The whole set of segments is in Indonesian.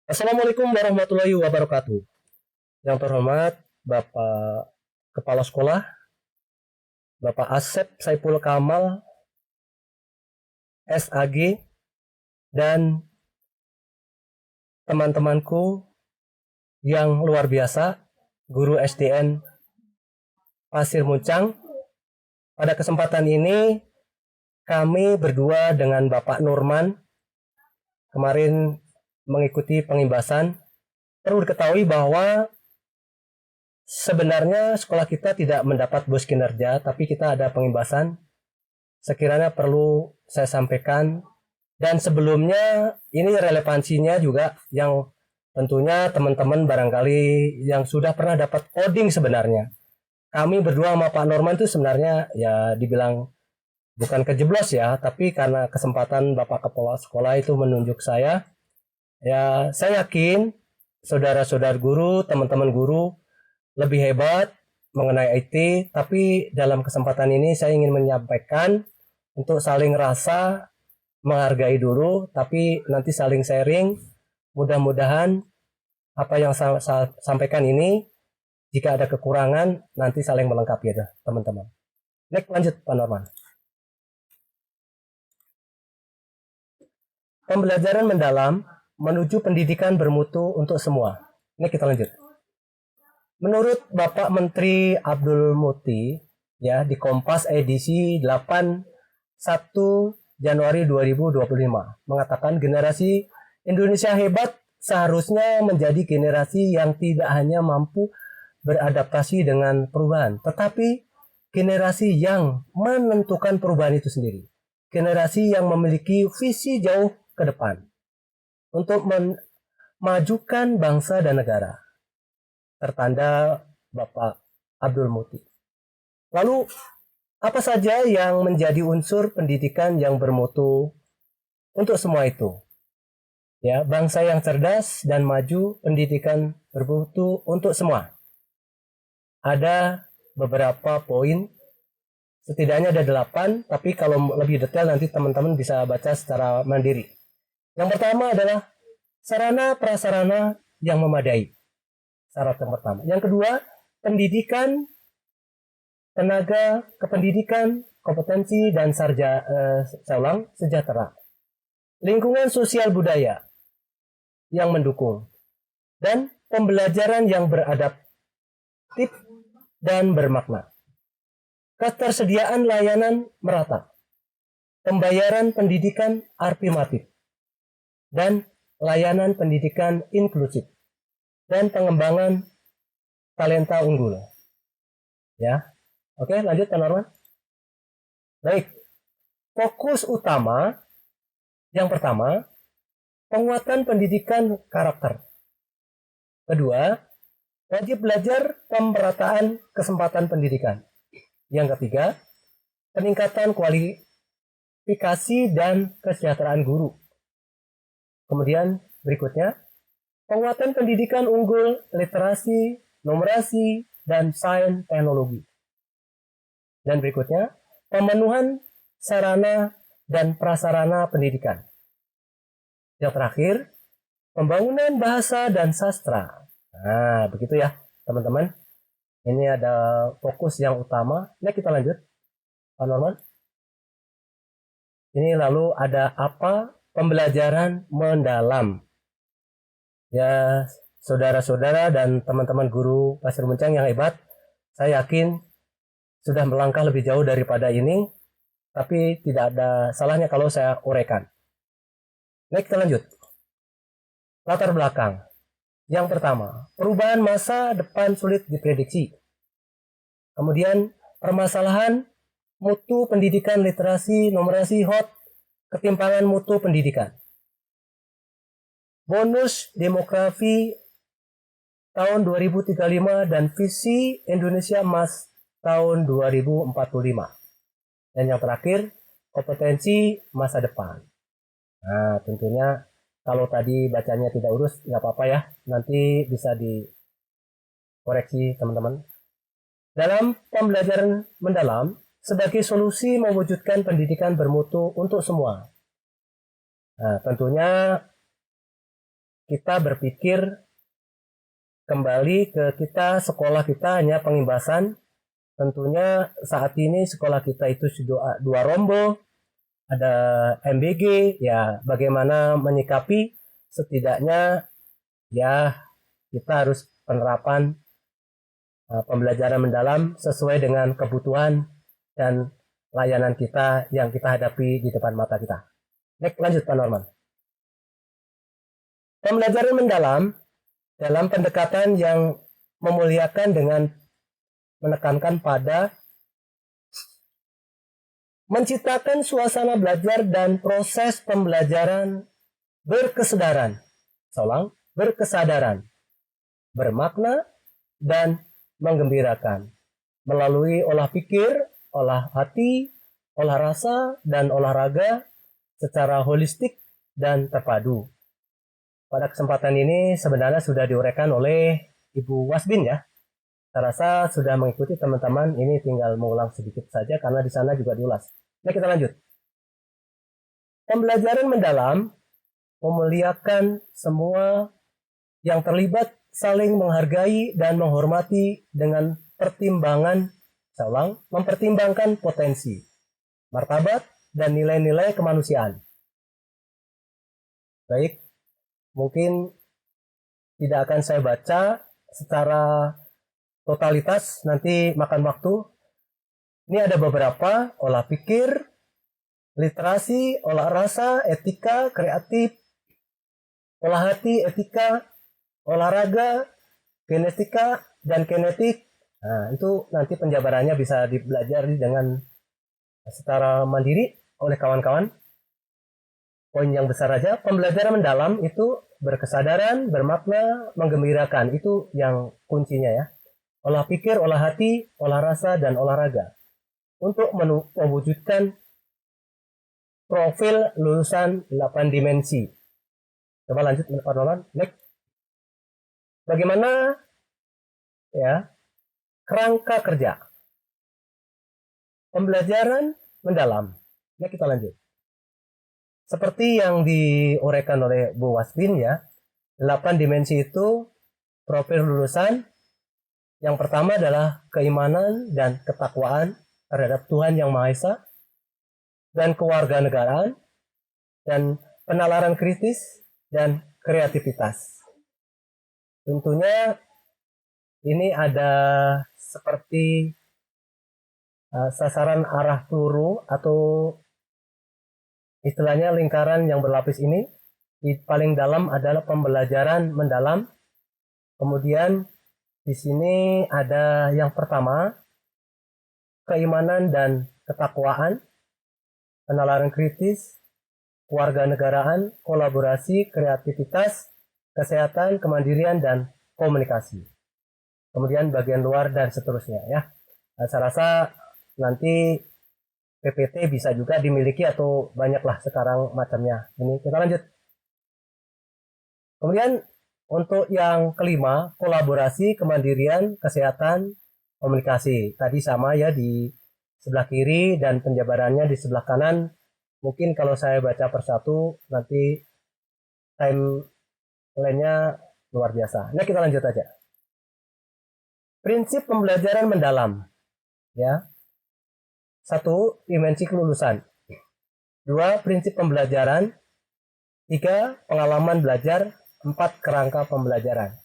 Assalamualaikum warahmatullahi wabarakatuh. Yang terhormat Bapak Kepala Sekolah, Bapak Asep Saiful Kamal, SAG, dan teman-temanku yang luar biasa, Guru SDN Pasir Muncang. Pada kesempatan ini, kami berdua dengan Bapak Nurman kemarin mengikuti pengimbasan. Perlu diketahui bahwa sebenarnya sekolah kita tidak mendapat bus kinerja, tapi kita ada pengimbasan. Sekiranya perlu saya sampaikan. Dan sebelumnya ini relevansinya juga yang tentunya teman-teman barangkali yang sudah pernah dapat coding sebenarnya. Kami berdua sama Pak Norman itu sebenarnya ya dibilang bukan kejeblos ya, tapi karena kesempatan Bapak Kepala Sekolah itu menunjuk saya, ya saya yakin saudara-saudara guru, teman-teman guru lebih hebat mengenai IT, tapi dalam kesempatan ini saya ingin menyampaikan untuk saling rasa, menghargai dulu, tapi nanti saling sharing. Mudah-mudahan apa yang saya sampaikan ini, jika ada kekurangan, nanti saling melengkapi ya teman-teman. Next, lanjut Pak Norman. Pembelajaran mendalam menuju pendidikan bermutu untuk semua. Ini kita lanjut. Menurut Bapak Menteri Abdul Muti, ya di Kompas edisi 81 Januari 2025 mengatakan generasi Indonesia hebat seharusnya menjadi generasi yang tidak hanya mampu beradaptasi dengan perubahan, tetapi generasi yang menentukan perubahan itu sendiri. Generasi yang memiliki visi jauh ke depan untuk memajukan bangsa dan negara. Tertanda Bapak Abdul Muti. Lalu apa saja yang menjadi unsur pendidikan yang bermutu untuk semua itu? Ya, bangsa yang cerdas dan maju, pendidikan bermutu untuk semua. Ada beberapa poin, setidaknya ada 8, tapi kalau lebih detail nanti teman-teman bisa baca secara mandiri. Yang pertama adalah sarana prasarana yang memadai. Syarat yang pertama. Yang kedua, pendidikan, tenaga kependidikan, kompetensi, dan sejahtera. Lingkungan sosial budaya yang mendukung. Dan pembelajaran yang beradaptif dan bermakna. Ketersediaan layanan merata. Pembayaran pendidikan afirmatif. Dan layanan pendidikan inklusif. Dan pengembangan talenta unggul. Ya. Oke, lanjut Pak Norman. Baik. Fokus utama yang pertama, penguatan pendidikan karakter. Kedua, wajib belajar pemerataan kesempatan pendidikan. Yang ketiga, peningkatan kualifikasi dan kesejahteraan guru. Kemudian berikutnya, penguatan pendidikan unggul, literasi, numerasi, dan sains teknologi. Dan berikutnya, pemenuhan sarana dan prasarana pendidikan. Yang terakhir, pembangunan bahasa dan sastra. Nah, begitu ya, teman-teman. Ini ada fokus yang utama. Nah, kita lanjut, Pak Norman. Ini lalu ada apa? Pembelajaran mendalam. Ya, saudara-saudara dan teman-teman guru Pasir Muncang yang hebat, saya yakin sudah melangkah lebih jauh daripada ini, tapi tidak ada salahnya kalau saya uraikan. Baik, kita lanjut. Latar belakang. Yang pertama, perubahan masa depan sulit diprediksi. Kemudian, permasalahan mutu pendidikan, literasi, numerasi, hot, ketimpangan mutu pendidikan. Bonus demografi tahun 2035 dan visi Indonesia Emas tahun 2045. Dan yang terakhir, kompetensi masa depan. Nah, tentunya kalau tadi bacanya tidak urus, nggak apa-apa ya. Nanti bisa dikoreksi teman-teman. Dalam pembelajaran mendalam, sebagai solusi mewujudkan pendidikan bermutu untuk semua. Nah, tentunya kita berpikir kembali ke kita, sekolah kita hanya pengimbasan. Tentunya saat ini sekolah kita itu sudah 2 rombol, ada MBG, ya bagaimana menyikapi, setidaknya ya kita harus penerapan pembelajaran mendalam sesuai dengan kebutuhan dan layanan kita yang kita hadapi di depan mata kita. Next, lanjut Pak Norman. Pembelajaran mendalam dalam pendekatan yang memuliakan dengan menekankan pada menciptakan suasana belajar dan proses pembelajaran berkesadaran. Berkesadaran, bermakna, dan menggembirakan melalui olah pikir, olah hati, olah rasa, dan olahraga secara holistik dan terpadu. Pada kesempatan ini sebenarnya sudah diuraikan oleh Ibu Wasbin ya. Saya rasa sudah mengikuti teman-teman, ini tinggal mengulang sedikit saja karena di sana juga diulas. Nah, kita lanjut. Pembelajaran mendalam memuliakan semua yang terlibat saling menghargai dan menghormati dengan mempertimbangkan potensi, martabat, dan nilai-nilai kemanusiaan. Baik, mungkin tidak akan saya baca secara totalitas, nanti makan waktu. Ini ada beberapa: olah pikir, literasi, olah rasa, etika, kreatif, olah hati, etika, olahraga, genetika, dan kinetik. Nah, itu nanti penjabarannya bisa dipelajari dengan secara mandiri oleh kawan-kawan. Poin yang besar aja, pembelajaran mendalam itu berkesadaran, bermakna, menggembirakan. Itu yang kuncinya ya. Olah pikir, olah hati, olah rasa, dan olahraga. Untuk mewujudkan profil lulusan 8 dimensi. Coba lanjut, Pak Norman. Next. Bagaimana ya kerangka kerja pembelajaran mendalam? Ya, kita lanjut. Seperti yang diuraikan oleh Bu Wasbin ya, 8 dimensi itu profil lulusan. Yang pertama adalah keimanan dan ketakwaan terhadap Tuhan Yang Maha Esa, dan kewarganegaraan, dan penalaran kritis, dan kreativitas. Tentunya ini ada seperti sasaran arah peluru atau istilahnya lingkaran yang berlapis ini. Di paling dalam adalah pembelajaran mendalam. Kemudian di sini ada yang pertama, keimanan dan ketakwaan, penalaran kritis, kewarganegaraan, kolaborasi, kreativitas, kesehatan, kemandirian, dan komunikasi. Kemudian bagian luar dan seterusnya ya. Nah, saya rasa nanti PPT bisa juga dimiliki atau banyaklah sekarang macamnya. Ini kita lanjut. Kemudian untuk yang kelima, kolaborasi, kemandirian, kesehatan, komunikasi. Tadi sama ya di sebelah kiri dan penjabarannya di sebelah kanan. Mungkin kalau saya baca persatu nanti timeline-nya luar biasa. Nah, kita lanjut aja. Prinsip pembelajaran mendalam. Ya. 1. Dimensi kelulusan. 2. Prinsip pembelajaran. 3. Pengalaman belajar. 4. Kerangka pembelajaran.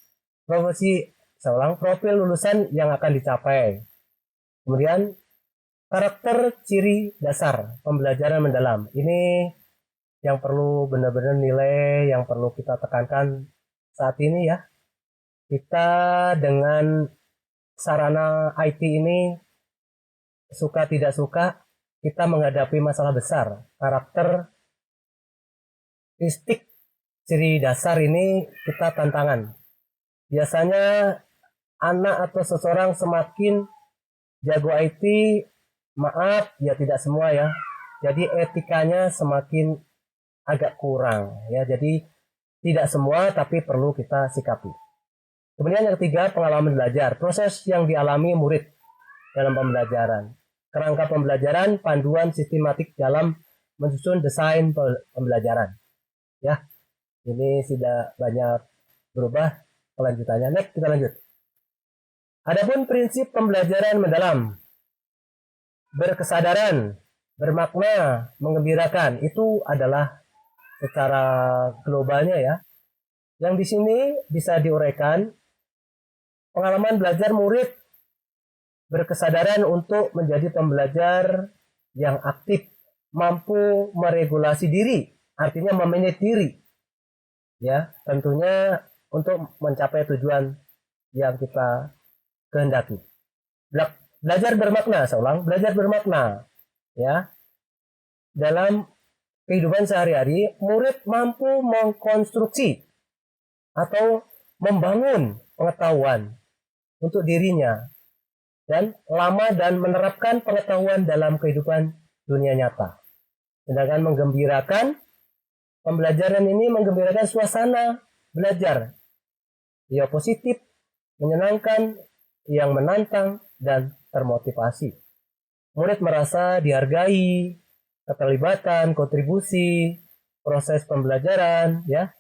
Profil lulusan yang akan dicapai. Kemudian karakter ciri dasar pembelajaran mendalam. Ini yang perlu benar-benar nilai yang perlu kita tekankan saat ini ya. Kita dengan sarana IT ini, suka tidak suka, kita menghadapi masalah besar. Karakteristik ciri dasar ini kita tantangan. Biasanya anak atau seseorang semakin jago IT, maaf ya tidak semua ya. Jadi etikanya semakin agak kurang ya. Jadi tidak semua tapi perlu kita sikapi. Kemudian yang ketiga, pengalaman belajar. Proses yang dialami murid dalam pembelajaran. Kerangka pembelajaran, panduan sistematik dalam menyusun desain pembelajaran. Ya, Ini tidak banyak berubah kelanjutannya. Next, kita lanjut. Adapun prinsip pembelajaran mendalam, berkesadaran, bermakna, menggembirakan, itu adalah secara globalnya ya. Yang di sini bisa diuraikan pengalaman belajar murid berkesadaran untuk menjadi pembelajar yang aktif, mampu meregulasi diri, artinya memanage diri. Ya, tentunya untuk mencapai tujuan yang kita kehendaki. Belajar bermakna, seulang, belajar bermakna. Ya, dalam kehidupan sehari-hari, murid mampu mengkonstruksi atau membangun pengetahuan untuk dirinya dan lama dan menerapkan pengetahuan dalam kehidupan dunia nyata. Sedangkan menggembirakan, pembelajaran ini menggembirakan suasana belajar. Ya positif, menyenangkan, yang menantang, dan termotivasi. Murid merasa dihargai, keterlibatan, kontribusi, proses pembelajaran, ya,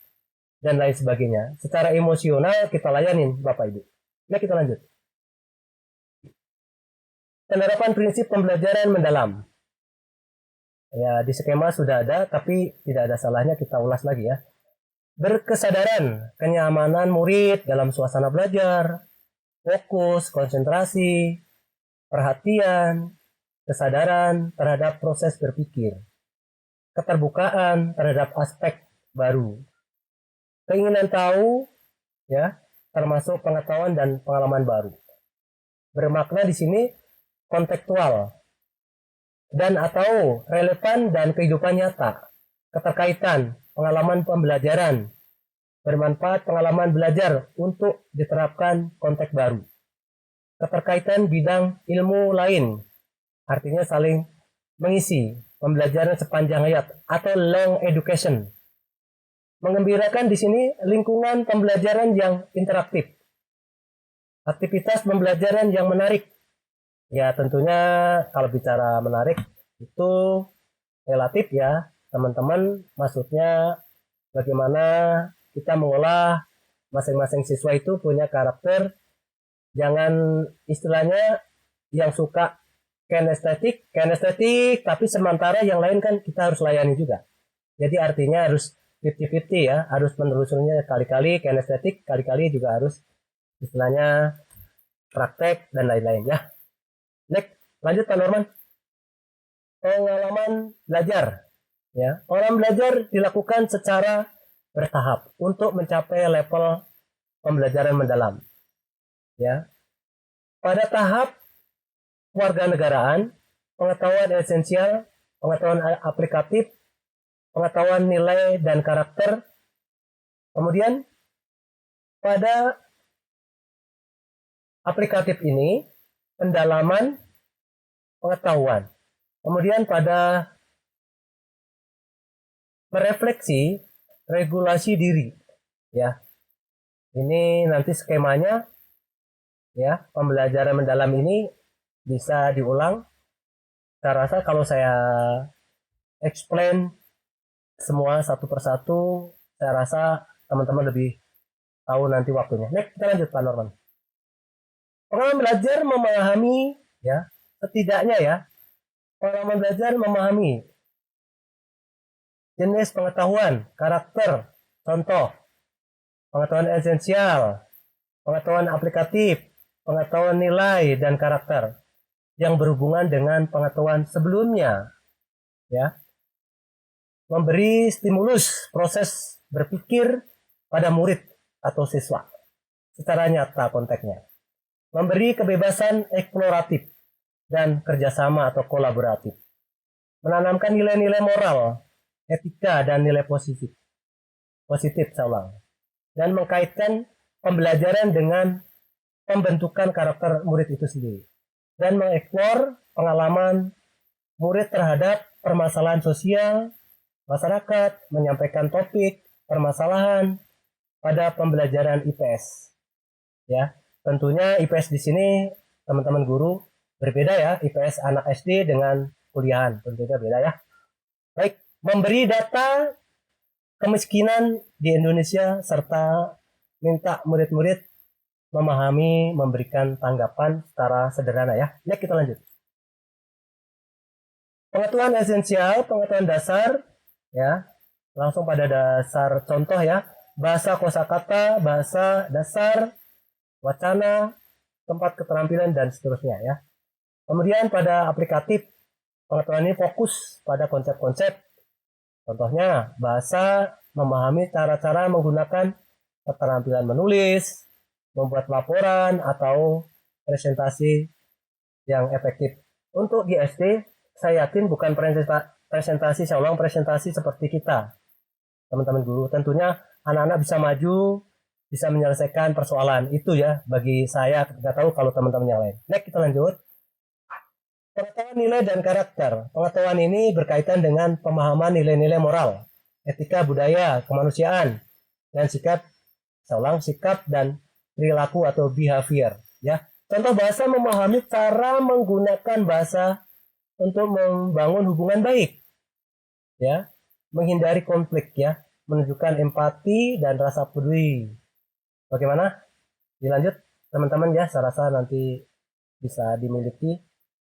dan lain sebagainya. Secara emosional kita layanin Bapak Ibu. Nah, kita lanjut. Penerapan prinsip pembelajaran mendalam. Ya, di skema sudah ada, tapi tidak ada salahnya kita ulas lagi ya. Berkesadaran, kenyamanan murid dalam suasana belajar, fokus, konsentrasi, perhatian, kesadaran terhadap proses berpikir, keterbukaan terhadap aspek baru, keinginan tahu, ya, termasuk pengetahuan dan pengalaman baru. Bermakna di sini kontekstual dan atau relevan dan kehidupan nyata, keterkaitan, pengalaman pembelajaran, bermanfaat pengalaman belajar untuk diterapkan konteks baru, keterkaitan bidang ilmu lain, artinya saling mengisi pembelajaran sepanjang hayat atau long education. Menggembirakan di sini lingkungan pembelajaran yang interaktif, aktivitas pembelajaran yang menarik. Ya tentunya kalau bicara menarik itu relatif ya teman-teman, maksudnya bagaimana kita mengolah masing-masing siswa itu punya karakter, jangan istilahnya yang suka kinestetik tapi sementara yang lain kan kita harus layani juga. Jadi artinya harus 50-50 ya, harus menelusurnya kali-kali kinestetik, kali-kali juga harus istilahnya praktek dan lain-lain ya. Next, lanjut Pak Norman. Pengalaman belajar. Ya, pengalaman belajar dilakukan secara bertahap untuk mencapai level pembelajaran mendalam. Ya. Pada tahap kewarganegaraan, pengetahuan esensial, pengetahuan aplikatif, pengetahuan nilai dan karakter. Kemudian pada aplikatif ini pendalaman pengetahuan. Kemudian pada merefleksi regulasi diri. Ya. Ini nanti skemanya ya, pembelajaran mendalam ini bisa diulang. Saya rasa kalau saya explain semua satu persatu, saya rasa teman-teman lebih tahu nanti waktunya. Next, kita lanjut Pak Norman. Pengalaman belajar memahami ya, setidaknya ya, pengalaman belajar memahami jenis pengetahuan, karakter, contoh, pengetahuan esensial, pengetahuan aplikatif, pengetahuan nilai dan karakter yang berhubungan dengan pengetahuan sebelumnya. Ya. Memberi stimulus proses berpikir pada murid atau siswa secara nyata konteksnya. Memberi kebebasan eksploratif dan kerjasama atau kolaboratif. Menanamkan nilai-nilai moral, etika, dan nilai positif. Positif, saya ulang. Dan mengkaitkan pembelajaran dengan pembentukan karakter murid itu sendiri. Dan mengeksplor pengalaman murid terhadap permasalahan sosial, masyarakat, menyampaikan topik, permasalahan pada pembelajaran IPS. Ya, tentunya IPS di sini teman-teman guru berbeda ya, IPS anak SD dengan kuliahan tentunya beda ya. Baik, memberi data kemiskinan di Indonesia serta minta murid-murid memahami, memberikan tanggapan secara sederhana ya. Next kita lanjut. Pengetahuan esensial, pengetahuan dasar ya. Langsung pada dasar contoh ya. Bahasa kosakata, bahasa dasar, wacana, tempat keterampilan dan seterusnya ya. Kemudian pada aplikatif, pengetahuan ini fokus pada konsep-konsep. Contohnya bahasa, memahami cara-cara menggunakan keterampilan menulis, membuat laporan atau presentasi yang efektif. Untuk di SD, saya yakin bukan presentasi, saya ulang presentasi seperti kita, teman-teman guru. Tentunya anak-anak bisa maju, bisa menyelesaikan persoalan itu ya bagi saya. Nggak tahu kalau teman-teman yang lain. Next kita lanjut. Pengetahuan nilai dan karakter. Pengetahuan ini berkaitan dengan pemahaman nilai-nilai moral, etika, budaya, kemanusiaan, dan sikap, sikap dan perilaku atau behavior. Ya, contoh bahasa memahami cara menggunakan bahasa untuk membangun hubungan baik, ya, menghindari konflik, ya, menunjukkan empati dan rasa peduli. Bagaimana? Dilanjut, teman-teman ya. Saya rasa nanti bisa dimiliki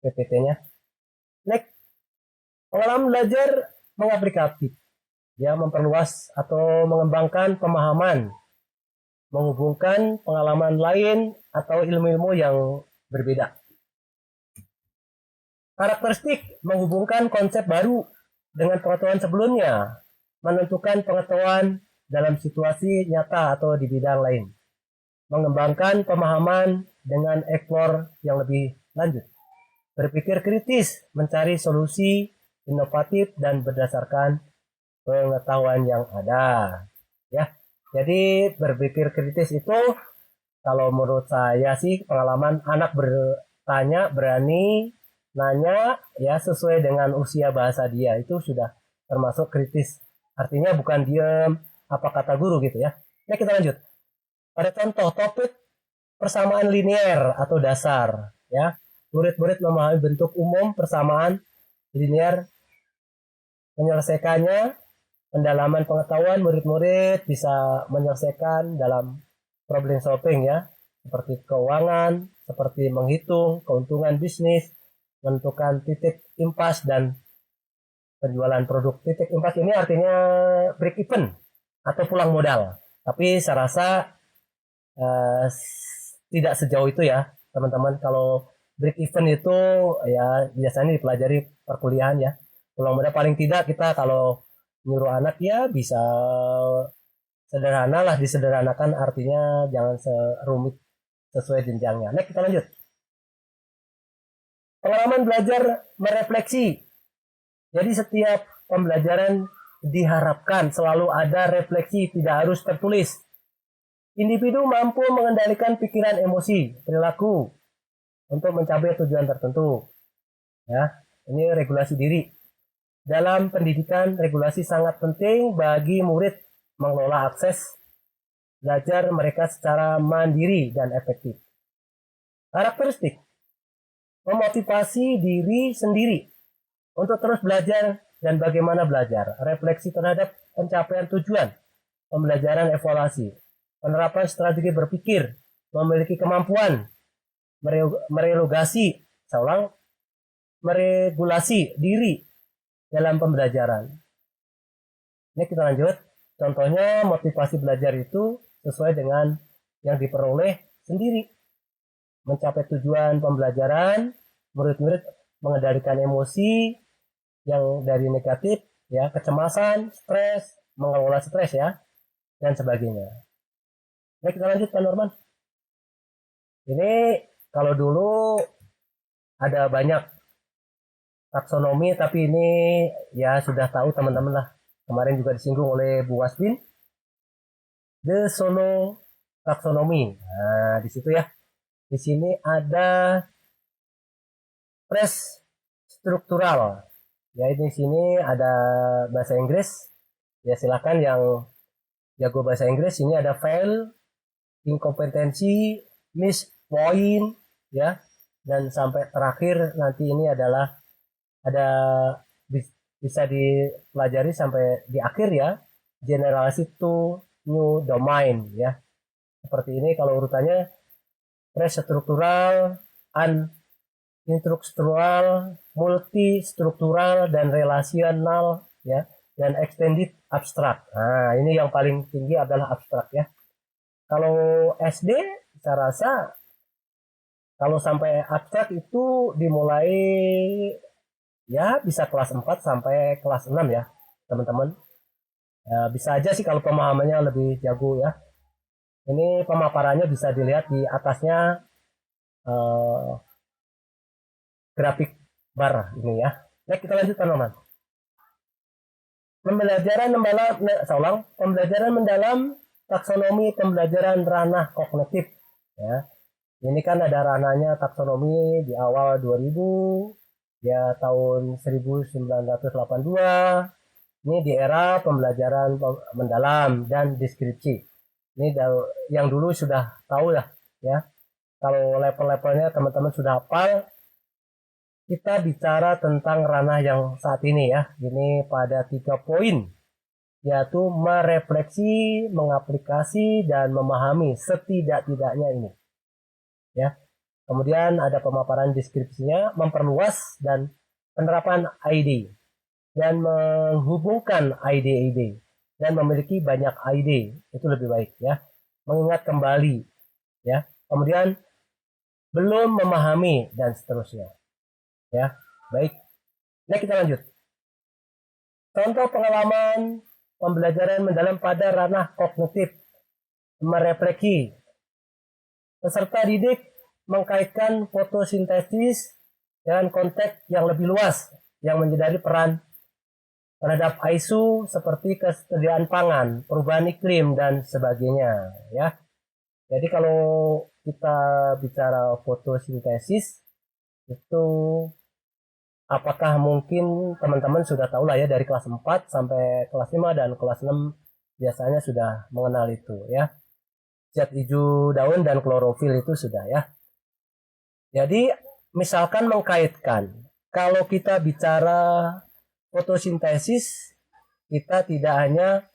PPT-nya. Next, pengalaman belajar mengaplikatif, ya, memperluas atau mengembangkan pemahaman, menghubungkan pengalaman lain atau ilmu-ilmu yang berbeda. Karakteristik, menghubungkan konsep baru dengan pengetahuan sebelumnya, menentukan pengetahuan dalam situasi nyata atau di bidang lain, mengembangkan pemahaman dengan explore yang lebih lanjut. Berpikir kritis, mencari solusi inovatif dan berdasarkan pengetahuan yang ada. Ya, jadi berpikir kritis itu kalau menurut saya sih pengalaman anak bertanya, berani nanya ya sesuai dengan usia bahasa dia, itu sudah termasuk kritis. Artinya bukan diam apa kata guru gitu ya. Nah kita lanjut. Pada contoh topik persamaan linear atau dasar ya. Murid-murid memahami bentuk umum persamaan linear, menyelesaikannya, pendalaman pengetahuan murid-murid bisa menyelesaikan dalam problem solving ya, seperti keuangan, seperti menghitung keuntungan bisnis, menentukan titik impas dan penjualan produk. Titik impas ini artinya break even atau pulang modal. Tapi saya rasa tidak sejauh itu ya teman-teman. Kalau break even itu ya biasanya dipelajari perkuliahan ya. Pulang modal paling tidak kita kalau nyuruh anak ya bisa sederhana lah, disederhanakan, artinya jangan serumit sesuai jenjangnya. Next kita lanjut. Pengalaman belajar merefleksi. Jadi setiap pembelajaran diharapkan selalu ada refleksi, tidak harus tertulis. Individu mampu mengendalikan pikiran, emosi, perilaku untuk mencapai tujuan tertentu. Ya, ini regulasi diri. Dalam pendidikan, regulasi sangat penting bagi murid mengelola akses belajar mereka secara mandiri dan efektif. Karakteristik, memotivasi diri sendiri untuk terus belajar dan bagaimana belajar, refleksi terhadap pencapaian tujuan, pembelajaran evaluasi, penerapan strategi berpikir, memiliki kemampuan meregulasi diri dalam pembelajaran. Ini kita lanjut. Contohnya motivasi belajar itu sesuai dengan yang diperoleh sendiri. Mencapai tujuan pembelajaran, murid-murid mengendalikan emosi yang dari negatif, ya, kecemasan, stres, mengelola stres ya, dan sebagainya. Nah kita lanjut Pak Norman. Ini kalau dulu ada banyak taksonomi, tapi ini ya sudah tahu teman-teman lah. Kemarin juga disinggung oleh Bu Waswin. The Solo taksonomi. Nah, di situ ya. Di sini ada pres struktural. Ya, di sini ada bahasa Inggris. Ya, silakan yang jago bahasa Inggris. Ini ada fail, inkompetensi, miss point, ya, dan sampai terakhir nanti ini adalah ada bisa dipelajari sampai di akhir ya, generasi to new domain ya. Seperti ini kalau urutannya: prestruktural, uninstruktural, multistruktural, dan relasional ya, dan extended abstrak. Nah, ini yang paling tinggi adalah abstrak ya. Kalau SD saya rasa kalau sampai abstrak itu dimulai ya bisa kelas 4 sampai kelas 6 ya, teman-teman. Ya, bisa aja sih kalau pemahamannya lebih jago ya. Ini pemaparannya bisa dilihat di atasnya grafik bar ini ya. Nah, kita lanjutkan teman. Pembelajaran mendalam taksonomi pembelajaran ranah kognitif ya. Ini kan ada ranahnya taksonomi di awal 2000 ya, tahun 1982. Ini di era pembelajaran mendalam dan deskripsi. Ini yang dulu sudah tahu lah ya. Kalau level-levelnya teman-teman sudah hafal. Kita bicara tentang ranah yang saat ini ya. Ini pada 3 poin, yaitu merefleksi, mengaplikasi, dan memahami setidak-tidaknya ini. Ya. Kemudian ada pemaparan deskripsinya, memperluas dan penerapan ide dan menghubungkan ide-ide dan memiliki banyak ide itu lebih baik ya. Mengingat kembali ya. Kemudian belum memahami dan seterusnya. Ya, baik. Nah, kita lanjut. Contoh pengalaman pembelajaran mendalam pada ranah kognitif: merefleksi. Peserta didik mengkaitkan fotosintesis dengan konteks yang lebih luas yang menyadari peran terhadap ISU seperti kesediaan pangan, perubahan iklim, dan sebagainya. Ya, jadi kalau kita bicara fotosintesis itu apakah mungkin teman-teman sudah tahu lah ya, dari kelas 4 sampai kelas 5 dan kelas 6 biasanya sudah mengenal itu ya. Zat hijau daun dan klorofil itu sudah ya. Jadi misalkan mengkaitkan, kalau kita bicara fotosintesis, kita tidak hanya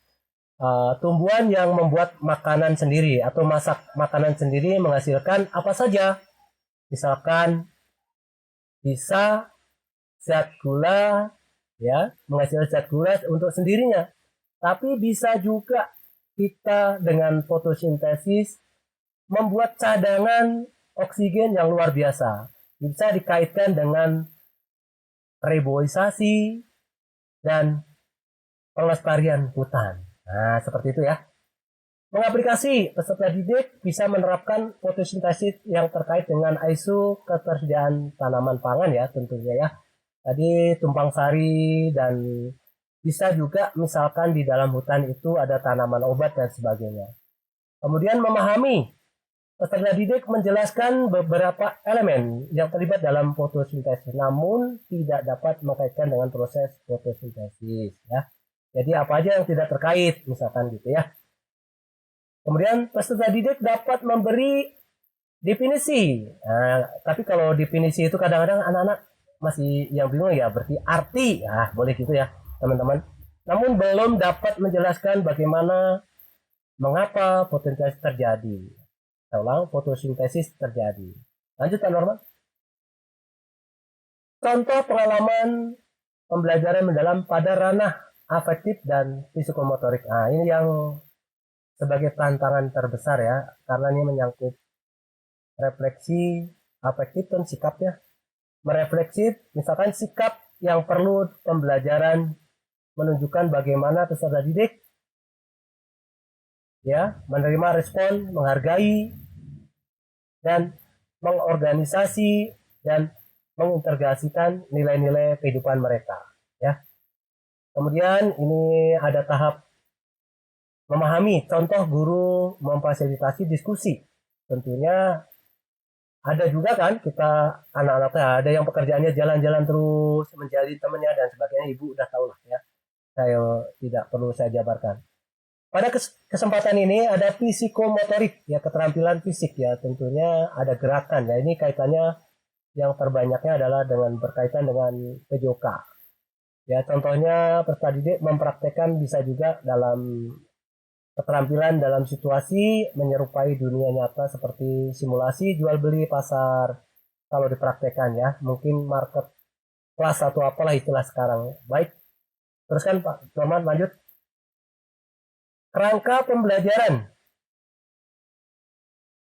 tumbuhan yang membuat makanan sendiri atau masak makanan sendiri menghasilkan apa saja. Misalkan bisa zat gula ya, menghasilkan zat gula untuk sendirinya. Tapi bisa juga kita dengan fotosintesis membuat cadangan oksigen yang luar biasa. Bisa dikaitkan dengan reboisasi dan pelestarian hutan. Nah, seperti itu ya. Mengaplikasi, peserta didik bisa menerapkan fotosintesis yang terkait dengan isu ketersediaan tanaman pangan ya, tentunya ya. Tadi tumpang sari, dan bisa juga misalkan di dalam hutan itu ada tanaman obat dan sebagainya. Kemudian memahami, peserta didik menjelaskan beberapa elemen yang terlibat dalam fotosintesis namun tidak dapat mengkaitkan dengan proses fotosintesis ya. Jadi apa aja yang tidak terkait misalkan gitu ya. Kemudian peserta didik dapat memberi definisi. Nah, tapi kalau definisi itu kadang-kadang anak-anak masih yang bingung ya, berarti arti. Nah, boleh gitu ya, teman-teman. Namun belum dapat menjelaskan bagaimana, mengapa fotosintesis terjadi. Saya ulang, fotosintesis terjadi. Lanjutkan, Norman. Contoh pengalaman pembelajaran mendalam pada ranah afektif dan psikomotorik. Nah, ini yang sebagai tantangan terbesar ya, karena ini menyangkut refleksi afektif dan sikapnya. Merefleksi, misalkan sikap yang perlu pembelajaran menunjukkan bagaimana peserta didik ya menerima, respon, menghargai, dan mengorganisasi dan mengintegrasikan nilai-nilai kehidupan mereka ya. Kemudian ini ada tahap memahami, contoh guru memfasilitasi diskusi. Tentunya ada juga kan kita anak-anaknya ada yang pekerjaannya jalan-jalan terus menjadi temannya dan sebagainya, ibu udah tahu lah ya, saya tidak perlu saya jabarkan. Pada kesempatan ini ada psikomotorik ya, keterampilan fisik ya, tentunya ada gerakan ya. Ini kaitannya yang terbanyaknya adalah dengan berkaitan dengan PJOK Ya, contohnya peserta didik mempraktekkan bisa juga dalam keterampilan dalam situasi menyerupai dunia nyata seperti simulasi jual beli pasar kalau dipraktekkan ya, mungkin market kelas atau apalah istilah sekarang. Baik, teruskan Pak Norman, lanjut. Kerangka pembelajaran.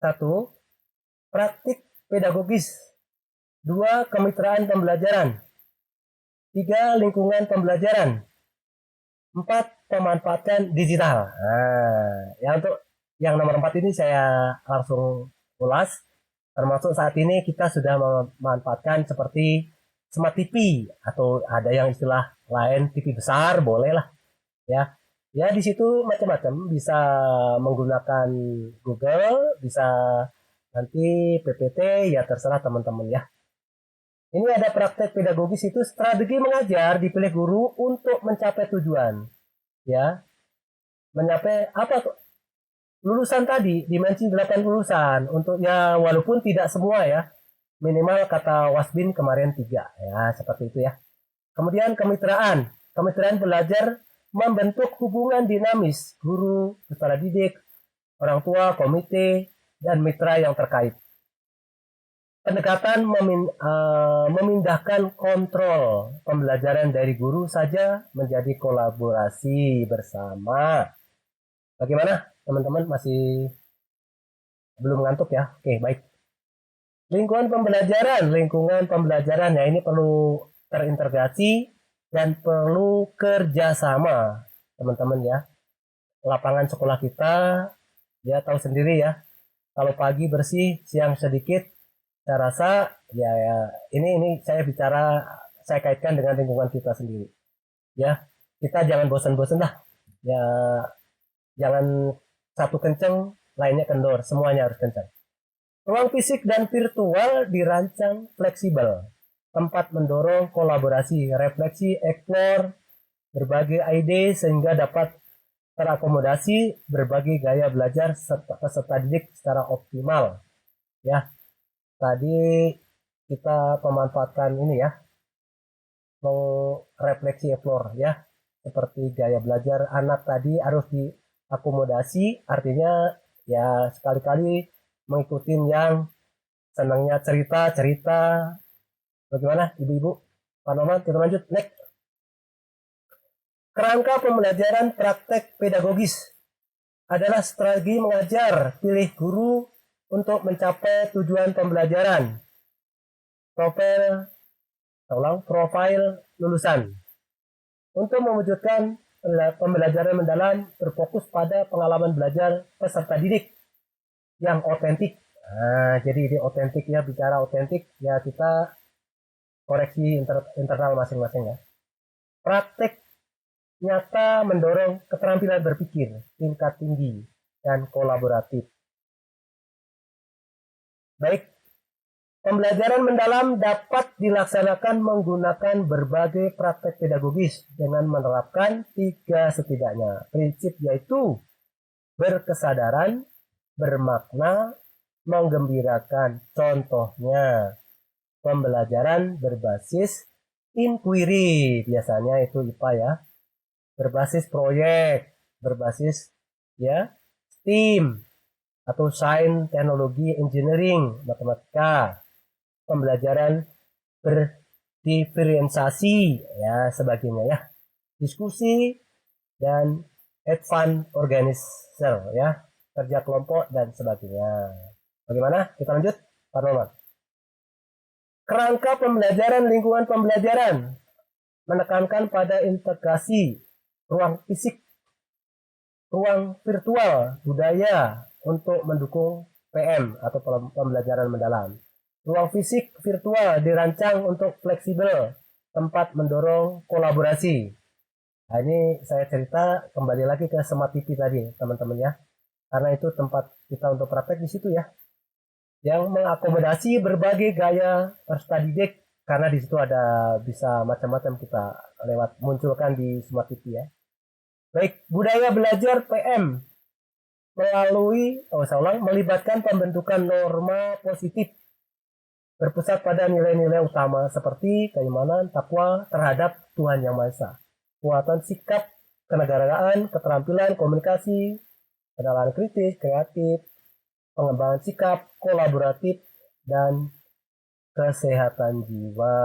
Satu, praktik pedagogis. Dua, kemitraan pembelajaran. Tiga, lingkungan pembelajaran. Empat, pemanfaatan digital. Nah, ya untuk yang nomor empat ini saya langsung ulas. Termasuk saat ini kita sudah memanfaatkan seperti smart TV atau ada yang istilah lain TV besar, boleh lah ya. Ya di situ macam-macam, bisa menggunakan Google, bisa nanti PPT, ya terserah teman-teman ya. Ini ada praktek pedagogis, itu strategi mengajar dipilih guru untuk mencapai tujuan. Ya, mencapai apa tuh? Lulusan tadi, dimensi 8 lulusan. Untuk ya walaupun tidak semua ya. Minimal kata Wasbin kemarin 3 ya, seperti itu ya. Kemudian kemitraan. Kemitraan belajar membentuk hubungan dinamis guru, peserta didik, orang tua, komite, dan mitra yang terkait. Pendekatan memindahkan kontrol pembelajaran dari guru saja menjadi kolaborasi bersama. Bagaimana teman-teman, masih belum ngantuk ya? Oke, baik. Lingkungan pembelajaran ya, ini perlu terintegrasi dan perlu kerjasama teman-teman ya. Lapangan sekolah kita ya tahu sendiri ya, kalau pagi bersih siang sedikit. Saya rasa ya ini saya kaitkan dengan lingkungan kita sendiri ya. Kita jangan bosan-bosan lah ya, jangan satu kenceng lainnya kendor, semuanya harus kencang. Ruang fisik dan virtual dirancang fleksibel, tempat mendorong kolaborasi, refleksi, explore berbagai ide sehingga dapat terakomodasi berbagai gaya belajar peserta didik secara optimal ya. Tadi kita memanfaatkan ini ya, mau refleksi explore ya, seperti gaya belajar anak tadi harus diakomodasi, artinya ya sekali-kali mengikuti yang senangnya cerita. Bagaimana ibu-ibu? Pak Noman, kita lanjut next. Kerangka pembelajaran praktek pedagogis adalah strategi mengajar pilih guru untuk mencapai tujuan pembelajaran. Profil lulusan. Untuk mewujudkan pembelajaran mendalam berfokus pada pengalaman belajar peserta didik yang otentik. Nah, jadi ini otentik ya, bicara otentik ya, kita koreksi internal masing-masing ya. Praktek nyata mendorong keterampilan berpikir tingkat tinggi dan kolaboratif. Baik, pembelajaran mendalam dapat dilaksanakan menggunakan berbagai praktek pedagogis dengan menerapkan 3 setidaknya prinsip, yaitu berkesadaran, bermakna, menggembirakan. Contohnya, pembelajaran berbasis inquiry, biasanya itu IPA ya, berbasis proyek, berbasis ya STEAM atau sains, teknologi, engineering, matematika. Pembelajaran berdiferensiasi ya sebagainya ya. Diskusi dan advance organizer ya, kerja kelompok dan sebagainya. Bagaimana? Kita lanjut, Pak Noman. Kerangka pembelajaran lingkungan pembelajaran menekankan pada integrasi ruang fisik, ruang virtual, budaya untuk mendukung PM atau pembelajaran mendalam. Ruang fisik virtual dirancang untuk fleksibel, tempat mendorong kolaborasi. Nah, ini saya cerita kembali lagi ke Smart TV tadi, teman-teman ya. Karena itu tempat kita untuk praktek di situ ya. Yang mengakomodasi berbagai gaya peserta didik, karena di situ ada bisa macam-macam kita lewat munculkan di Smart TV ya. Baik, budaya belajar PM melibatkan pembentukan norma positif berpusat pada nilai-nilai utama seperti keimanan, takwa terhadap Tuhan Yang Maha Esa, kekuatan sikap kenegaraan, keterampilan komunikasi, penalaran kritis, kreatif, pengembangan sikap kolaboratif, dan kesehatan jiwa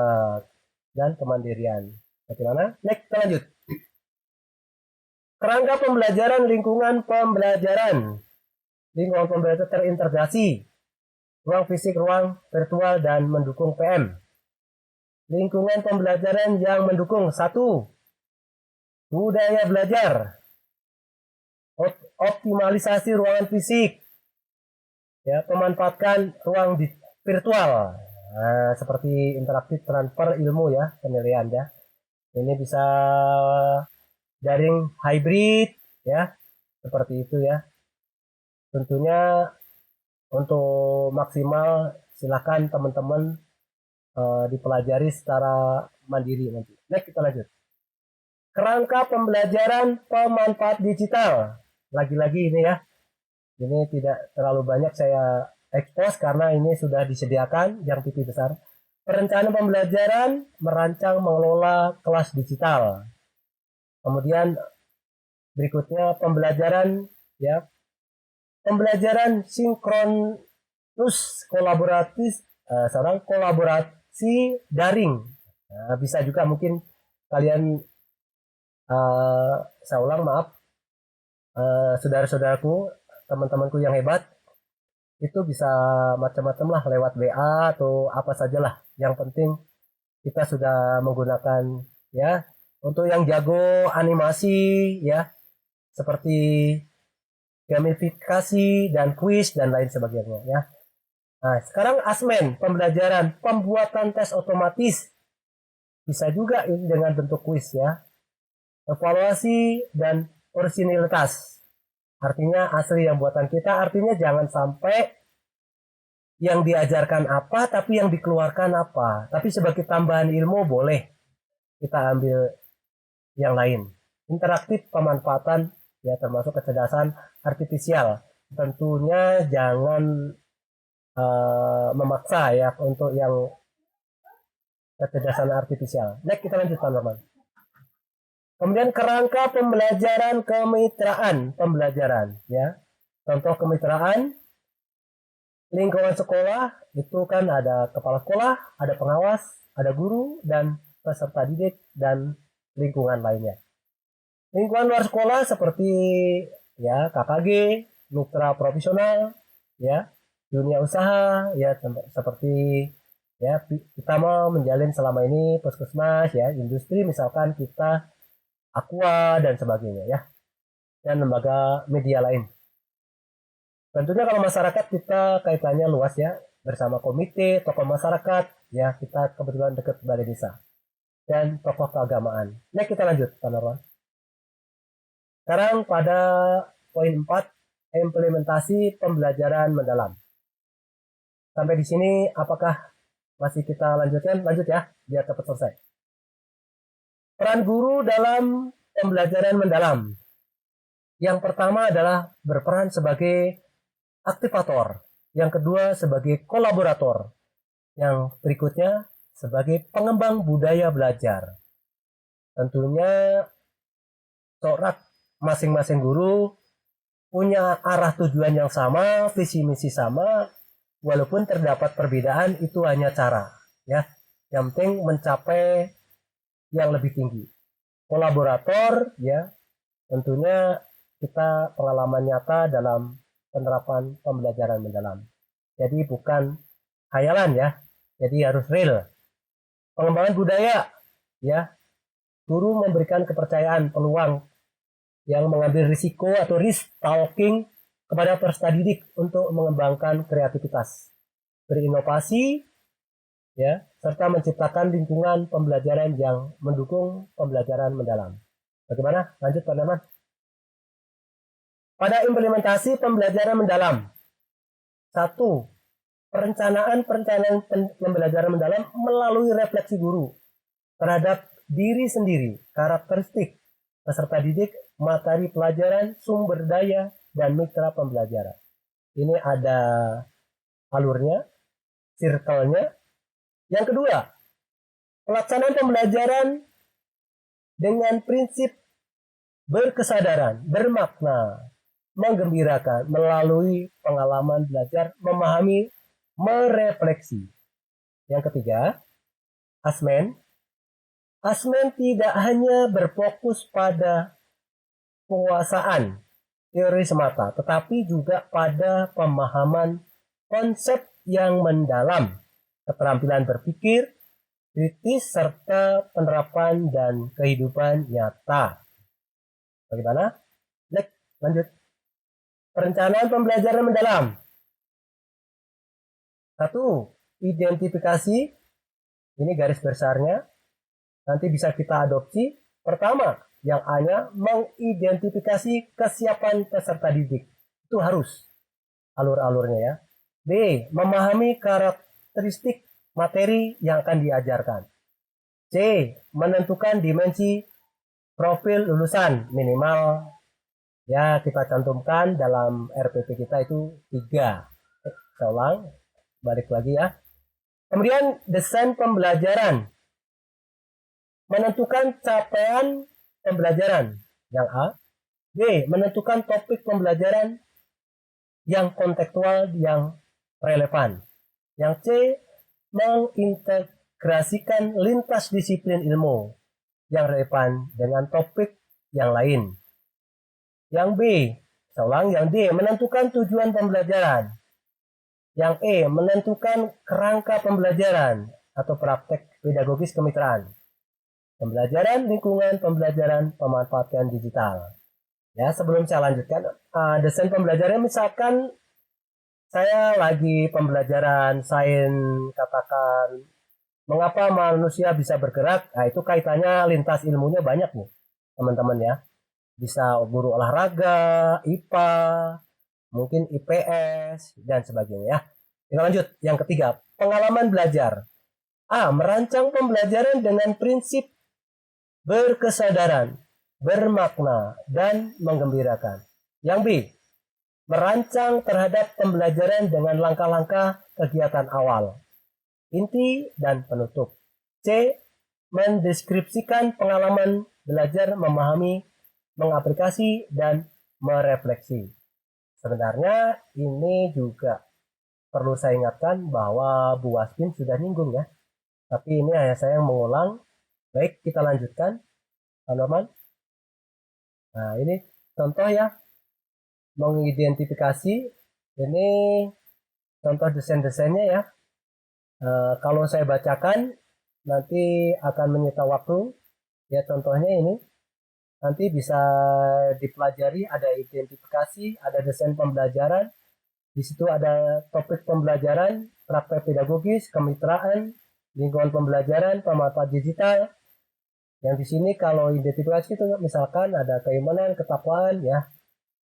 dan kemandirian. Bagaimana? Next, kita lanjut. Kerangka pembelajaran lingkungan pembelajaran. Lingkungan pembelajaran terintegrasi. Ruang fisik, ruang virtual, dan mendukung PM. Lingkungan pembelajaran yang mendukung. 1. Budaya belajar. Optimalisasi ruangan fisik. Ya, memanfaatkan ruang virtual. Nah, seperti interaktif transfer ilmu ya, penilaian ya. Ini bisa daring hybrid ya, seperti itu ya. Tentunya untuk maksimal silakan teman-teman dipelajari secara mandiri nanti. Next, kita lanjut. Kerangka pembelajaran pemanfaat digital. Lagi-lagi ini ya. Ini tidak terlalu banyak saya expose karena ini sudah disediakan yang pipi besar. Perencanaan pembelajaran, merancang mengelola kelas digital. Kemudian berikutnya pembelajaran ya. Pembelajaran sinkronus kolaboratif, seorang kolaborasi daring. Nah, bisa juga mungkin kalian saya ulang maaf, saudara-saudaraku, teman-temanku yang hebat, itu bisa macam-macam lah lewat WA atau apa sajalah. Yang penting kita sudah menggunakan ya, untuk yang jago animasi ya, seperti gamifikasi dan kuis dan lain sebagainya ya. Nah, sekarang asmen pembelajaran pembuatan tes otomatis, bisa juga ini dengan bentuk kuis ya. Evaluasi dan originalitas, artinya asli yang buatan kita, artinya jangan sampai yang diajarkan apa tapi yang dikeluarkan apa, tapi sebagai tambahan ilmu boleh kita ambil yang lain. Interaktif pemanfaatan ya, termasuk kecerdasan artifisial, tentunya jangan memaksa ya untuk yang kecerdasan artifisial. Next, kita lanjut teman-teman. Kemudian kerangka pembelajaran kemitraan pembelajaran ya. Contoh kemitraan lingkungan sekolah itu kan ada kepala sekolah, ada pengawas, ada guru dan peserta didik dan lingkungan lainnya. Lingkungan luar sekolah seperti ya KKG, mitra profesional, ya dunia usaha, ya seperti ya kita mau menjalin selama ini puskesmas, ya industri misalkan kita Aqua dan sebagainya ya, dan lembaga media lain. Tentunya kalau masyarakat kita kaitannya luas ya, bersama komite, tokoh masyarakat, ya kita kebetulan dekat balai desa dan tokoh keagamaan. Nah, kita lanjut, teman-teman. Sekarang pada poin 4, implementasi pembelajaran mendalam. Sampai di sini apakah masih kita lanjutkan? Lanjut ya, biar cepat selesai. Peran guru dalam pembelajaran mendalam. Yang pertama adalah berperan sebagai aktivator. Yang kedua sebagai kolaborator. Yang berikutnya sebagai pengembang budaya belajar. Tentunya corak masing-masing guru punya arah tujuan yang sama, visi misi sama, walaupun terdapat perbedaan, itu hanya cara ya. Yang penting mencapai yang lebih tinggi. Kolaborator ya, tentunya kita pengalaman nyata dalam penerapan pembelajaran mendalam. Jadi bukan khayalan ya, jadi harus real. Pengembangan budaya ya, guru memberikan kepercayaan, peluang yang mengambil risiko atau risk taking kepada peserta didik untuk mengembangkan kreativitas, berinovasi ya, serta menciptakan lingkungan pembelajaran yang mendukung pembelajaran mendalam. Bagaimana? Lanjut teman-teman. Pada implementasi pembelajaran mendalam. 1. Perencanaan pembelajaran mendalam melalui refleksi guru terhadap diri sendiri, karakteristik peserta didik, materi pelajaran, sumber daya, dan mitra pembelajaran. Ini ada alurnya, circle-nya, Yang kedua, pelaksanaan pembelajaran dengan prinsip berkesadaran, bermakna, menggembirakan melalui pengalaman belajar, memahami, merefleksi. Yang ketiga, asmen. Asmen tidak hanya berfokus pada penguasaan teori semata, tetapi juga pada pemahaman konsep yang mendalam, keterampilan berpikir, kritis, serta penerapan dan kehidupan nyata. Bagaimana? Next, lanjut. Perencanaan pembelajaran mendalam. 1. Identifikasi. Ini garis besarnya. Nanti bisa kita adopsi. Pertama, yang A-nya mengidentifikasi kesiapan peserta didik. Itu harus alur-alurnya ya. B. Memahami karakteristik materi yang akan diajarkan. C. Menentukan dimensi profil lulusan minimal ya kita cantumkan dalam RPP kita itu 3. Saya ulang, balik lagi ya. Kemudian desain pembelajaran. Menentukan capaian pembelajaran yang A. B. Menentukan topik pembelajaran yang kontekstual yang relevan. Yang C. Mengintegrasikan lintas disiplin ilmu yang relevan dengan topik yang lain. Yang B, saya ulang, yang D, menentukan tujuan pembelajaran. Yang E, menentukan kerangka pembelajaran atau praktek pedagogis kemitraan. Pembelajaran lingkungan, pembelajaran pemanfaatan digital. Ya, sebelum saya lanjutkan, desain pembelajaran misalkan saya lagi pembelajaran sains, katakan mengapa manusia bisa bergerak, nah itu kaitannya lintas ilmunya banyak nih teman-teman ya. Bisa guru olahraga, IPA, mungkin IPS, dan sebagainya ya. Kita lanjut, yang ketiga, pengalaman belajar. A. Merancang pembelajaran dengan prinsip berkesadaran, bermakna, dan menggembirakan. Yang B. Merancang terhadap pembelajaran dengan langkah-langkah kegiatan awal, inti, dan penutup. C. Mendeskripsikan pengalaman belajar, memahami, mengaplikasi, dan merefleksi. Sebenarnya ini juga perlu saya ingatkan bahwa Bu Wasmin sudah nyinggung ya. Tapi ini hanya saya yang mengulang. Baik, kita lanjutkan. Pak Norman. Nah, ini contoh ya. Mengidentifikasi. Ini contoh desain-desainnya ya. Kalau saya bacakan nanti akan menyita waktu. Ya contohnya ini. Nanti bisa dipelajari, ada identifikasi, ada desain pembelajaran. Di situ ada topik pembelajaran, praktek pedagogis, kemitraan, lingkungan pembelajaran, pemanfaat digital. Yang di sini kalau identifikasi itu misalkan ada keimanan, ketakwaan ya.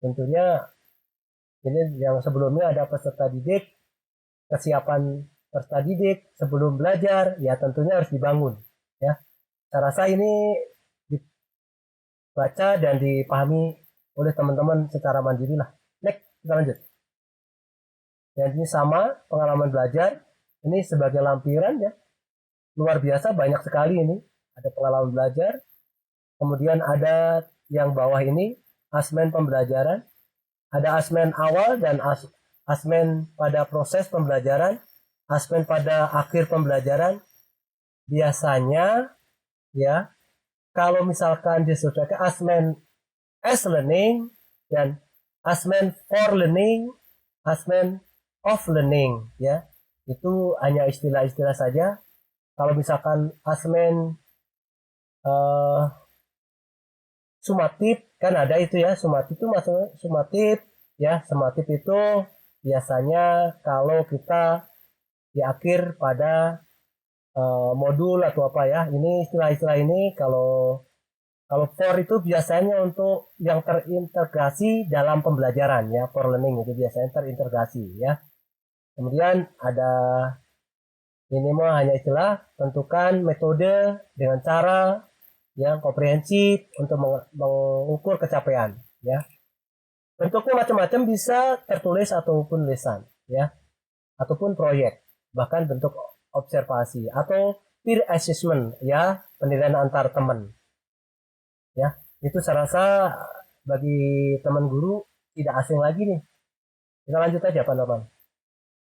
Tentunya ini yang sebelumnya ada peserta didik, kesiapan peserta didik sebelum belajar, ya tentunya harus dibangun ya. Saya rasa ini dibaca dan dipahami oleh teman-teman secara mandiri lah. Next, kita lanjut. Dan ini sama pengalaman belajar, ini sebagai lampiran ya. Luar biasa banyak sekali ini. Ada pengalaman belajar, kemudian ada yang bawah ini asmen pembelajaran, ada asmen awal dan asmen pada proses pembelajaran, asmen pada akhir pembelajaran. Biasanya ya kalau misalkan disesuaikan asmen as learning dan asmen for learning, asmen of learning ya, itu hanya istilah-istilah saja. Kalau misalkan asmen sumatif kan ada itu ya, sumatif itu maksudnya sumatif ya, sumatif itu biasanya kalau kita di akhir pada modul atau apa ya, ini istilah-istilah ini kalau for itu biasanya untuk yang terintegrasi dalam pembelajaran ya, for learning itu biasanya terintegrasi ya. Kemudian ada ini mah hanya istilah, tentukan metode dengan cara yang komprehensif untuk mengukur capaian ya. Bentuknya macam-macam, bisa tertulis ataupun lisan ya, ataupun proyek, bahkan bentuk observasi atau peer assessment, ya, penilaian antar teman. Ya, itu saya rasa bagi teman guru tidak asing lagi nih. Kita lanjut aja Pak Norman.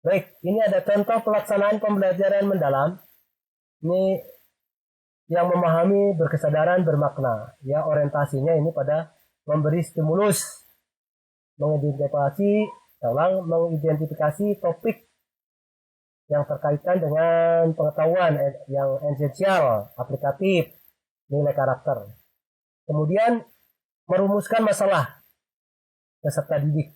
Baik, ini ada contoh pelaksanaan pembelajaran mendalam. Ini yang memahami, berkesadaran, bermakna. Ya, orientasinya ini pada memberi stimulus, mengidentifikasi topik yang terkaitan dengan pengetahuan yang esensial, aplikatif, nilai karakter. Kemudian merumuskan masalah peserta didik,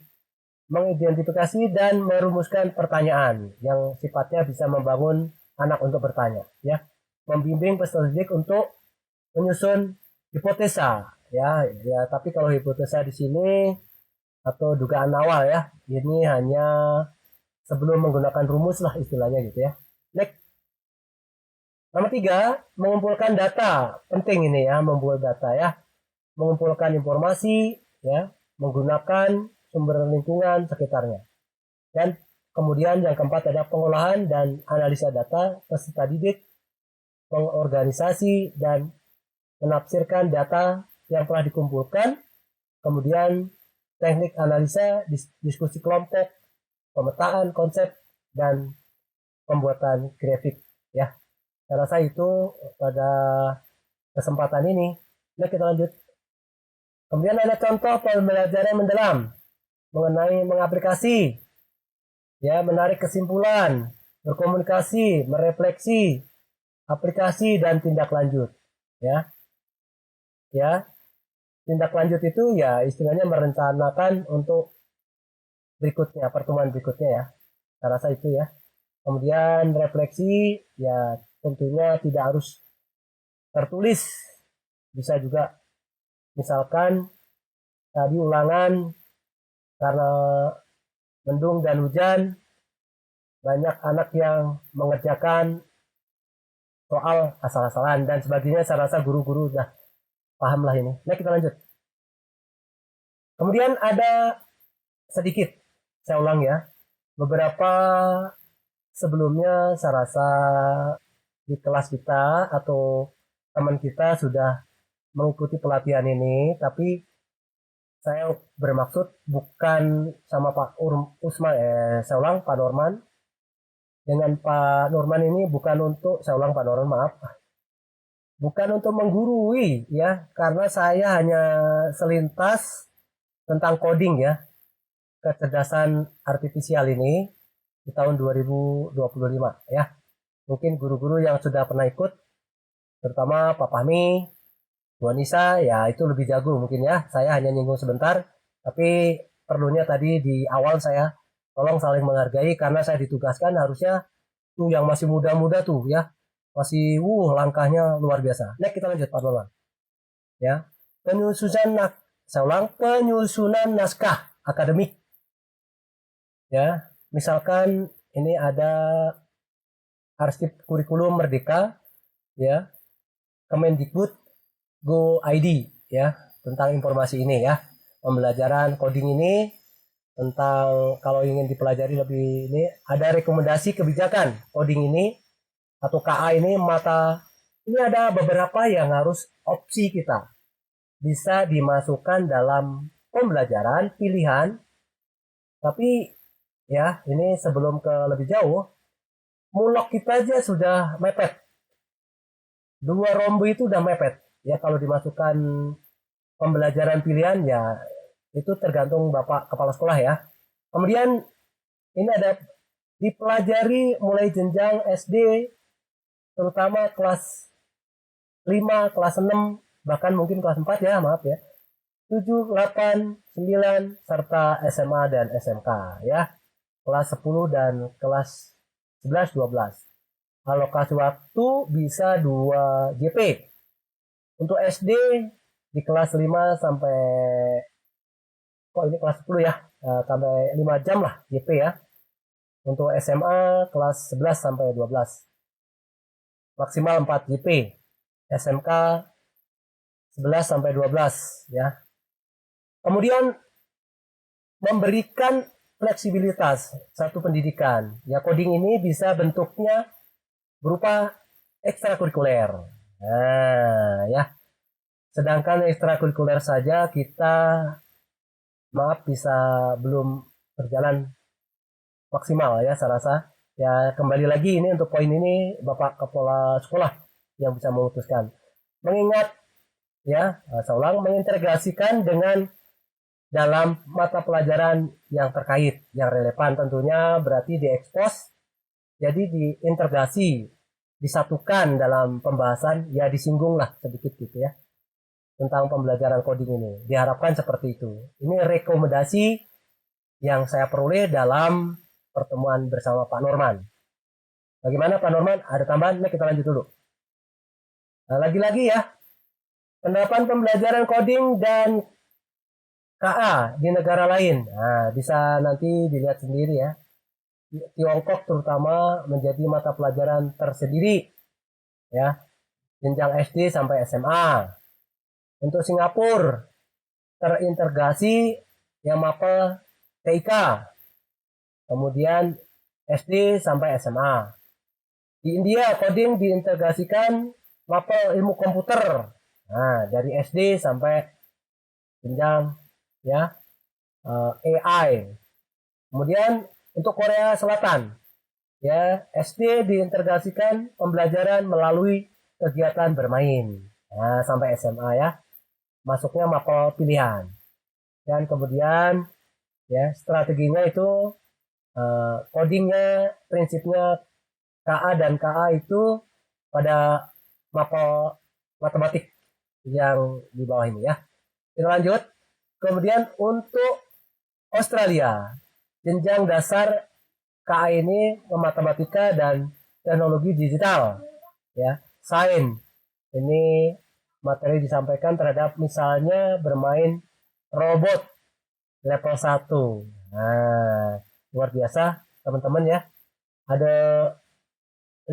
mengidentifikasi dan merumuskan pertanyaan yang sifatnya bisa membangun anak untuk bertanya, ya, membimbing peserta didik untuk menyusun hipotesa, ya, tapi kalau hipotesa di sini atau dugaan awal, ya, ini hanya sebelum menggunakan rumus lah istilahnya gitu, ya. Next. Nomor 3, mengumpulkan data. Penting ini, ya, mengumpulkan data, ya. Mengumpulkan informasi, ya, menggunakan sumber lingkungan sekitarnya. Dan kemudian yang keempat ada pengolahan dan analisa data peserta didik, mengorganisasi dan menafsirkan data yang telah dikumpulkan, kemudian teknik analisa, diskusi kelompok, pemetaan konsep, dan pembuatan grafik, ya. Saya rasa itu pada kesempatan ini. Nah, kita lanjut. Kemudian ada contoh pembelajaran mendalam mengenai mengaplikasi, ya, menarik kesimpulan, berkomunikasi, merefleksi, aplikasi, dan tindak lanjut, ya. Ya, tindak lanjut itu ya istilahnya merencanakan untuk berikutnya, pertemuan berikutnya, ya. Saya rasa itu, ya. Kemudian refleksi, ya, tentunya tidak harus tertulis, bisa juga misalkan tadi ulangan karena mendung dan hujan, banyak anak yang mengerjakan soal asal-asalan dan sebagainya. Saya rasa guru-guru udah paham lah ini. Nah, kita lanjut. Kemudian ada sedikit, saya ulang, ya, beberapa sebelumnya saya rasa di kelas kita atau teman kita sudah mengikuti pelatihan ini, tapi saya bermaksud bukan sama Pak Usman, saya ulang, Pak Norman. Dengan Pak Norman ini bukan untuk, saya ulang Pak Norman, maaf, bukan untuk menggurui, ya, karena saya hanya selintas tentang coding, ya, kecerdasan artifisial ini di tahun 2025, ya. Mungkin guru-guru yang sudah pernah ikut, terutama Pak Fahmi, Bu Anissa, ya, itu lebih jago mungkin, ya. Saya hanya nyinggung sebentar, tapi perlunya tadi di awal saya tolong saling menghargai karena saya ditugaskan harusnya tuh yang masih muda-muda tuh, ya, masih langkahnya luar biasa. Nah, kita lanjut Pak Norman, ya. Saya ulang, penyusunan naskah akademik, ya. Misalkan ini ada arsip kurikulum merdeka, ya, Kemendikbud Go ID, ya, tentang informasi ini, ya, pembelajaran coding ini tentang kalau ingin dipelajari lebih ini ada rekomendasi kebijakan coding ini atau KA ini ini ada beberapa yang harus opsi kita bisa dimasukkan dalam pembelajaran pilihan, tapi, ya, ini sebelum ke lebih jauh, mulok kita aja sudah mepet. 2 rombu itu udah mepet, ya, kalau dimasukkan pembelajaran pilihan, ya, itu tergantung Bapak Kepala Sekolah, ya. Kemudian ini ada dipelajari mulai jenjang SD, terutama kelas 5, kelas 6, bahkan mungkin kelas 4, ya, maaf, ya. 7, 8, 9, serta SMA dan SMK, ya. Kelas 10 dan kelas 11, 12. Alokasi waktu bisa 2 JP. Untuk SD di kelas 5 sampai, ini kelas 10, ya, sampai 5 jam lah JP, ya. Untuk SMA kelas 11 sampai 12 maksimal 4 JP. SMK 11 sampai 12, ya. Kemudian memberikan fleksibilitas satu pendidikan, ya. Coding ini bisa bentuknya berupa ekstrakurikuler. Nah, ya. Sedangkan ekstrakurikuler saja kita maaf bisa belum berjalan maksimal ya saya rasa. Ya kembali lagi ini untuk poin ini Bapak Kepala Sekolah yang bisa memutuskan. Mengingat ya, saya ulang mengintegrasikan dengan dalam mata pelajaran yang terkait, yang relevan tentunya berarti diekspos, jadi diintegrasi, disatukan dalam pembahasan, ya disinggung lah sedikit gitu ya tentang pembelajaran coding ini. Diharapkan seperti itu. Ini rekomendasi yang saya peroleh dalam pertemuan bersama Pak Norman. Bagaimana Pak Norman? Ada tambahan? Nah, kita lanjut dulu. Nah, lagi-lagi ya, penerapan pembelajaran coding dan KA di negara lain. Nah, bisa nanti dilihat sendiri ya. Tiongkok terutama menjadi mata pelajaran tersendiri ya, jenjang SD sampai SMA. Untuk Singapura terintegrasi yang mapel TIK, kemudian SD sampai SMA. Di India coding diintegrasikan mapel ilmu komputer. Nah, dari SD sampai jenjang ya AI. Kemudian untuk Korea Selatan ya SD diintegrasikan pembelajaran melalui kegiatan bermain. Nah, sampai SMA ya. Masuknya mapel pilihan. Dan kemudian ya strateginya itu codingnya prinsipnya KA dan KA itu pada mapel matematik yang di bawah ini ya. Kita lanjut. Kemudian untuk Australia, jenjang dasar KA ini matematika dan teknologi digital ya. Sains ini materi disampaikan terhadap misalnya bermain robot level 1. Nah, luar biasa teman-teman ya. Ada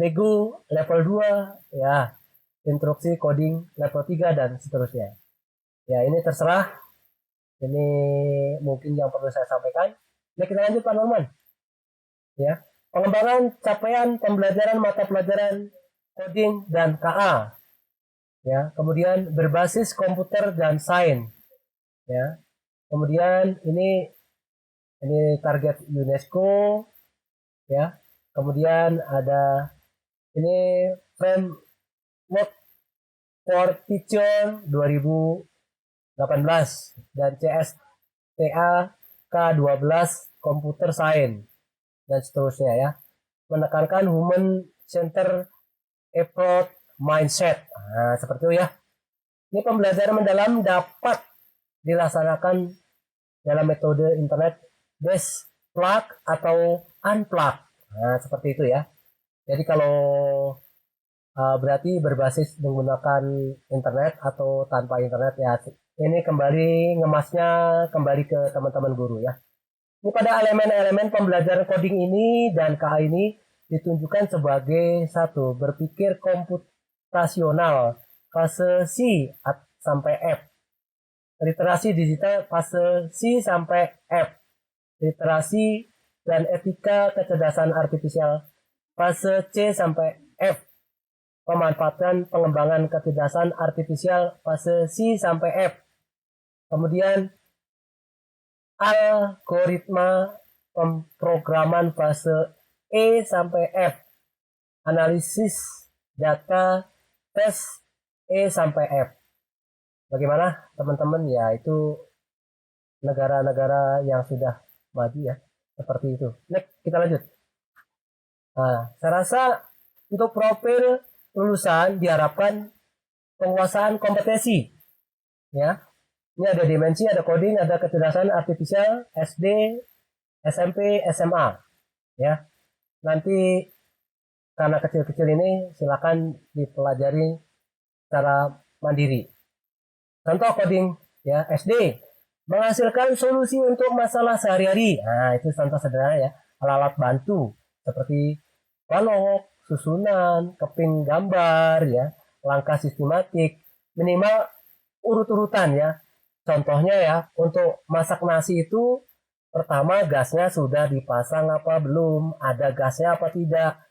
Lego level 2 ya. Instruksi coding level 3 dan seterusnya. Ya, ini terserah. Ini mungkin yang perlu saya sampaikan. Nah, kita lanjut Pak Norman. Ya. Pengembangan capaian pembelajaran mata pelajaran coding dan KA. Ya, kemudian berbasis komputer dan sains. Ya. Kemudian ini target UNESCO ya. Kemudian ada ini framework for teacher 2018 dan CSTA K12 komputer science dan seterusnya ya. Menekankan human center approach mindset. Nah, seperti itu ya. Ini pembelajaran mendalam dapat dilaksanakan dalam metode internet based plug atau unplug. Nah, seperti itu ya. Jadi kalau berarti berbasis menggunakan internet atau tanpa internet ya. Ini kembali ngemasnya kembali ke teman-teman guru ya. Ini pada elemen-elemen pembelajaran coding ini dan KA ini ditunjukkan sebagai satu berpikir komputasional fase C sampai F. Literasi digital fase C sampai F. Literasi dan etika kecerdasan artifisial fase C sampai F. Pemanfaatan pengembangan kecerdasan artifisial fase C sampai F. Kemudian algoritma pemrograman fase E sampai F. Analisis data tes E sampai F. Bagaimana teman-teman ya, itu negara-negara yang sudah maju ya seperti itu. Next kita lanjut. Nah, saya rasa untuk profil lulusan diharapkan penguasaan kompetensi ya. Ini ada dimensi, ada coding, ada kecerdasan artifisial, SD, SMP, SMA ya. Nanti karena kecil-kecil ini silakan dipelajari secara mandiri. Contoh coding ya, SD menghasilkan solusi untuk masalah sehari-hari. Nah, itu contoh sederhana ya. Alat-alat bantu seperti balok, susunan, keping gambar ya, langkah sistematik, minimal urut-urutan ya. Contohnya ya, untuk masak nasi itu pertama gasnya sudah dipasang apa belum, ada gasnya apa tidak.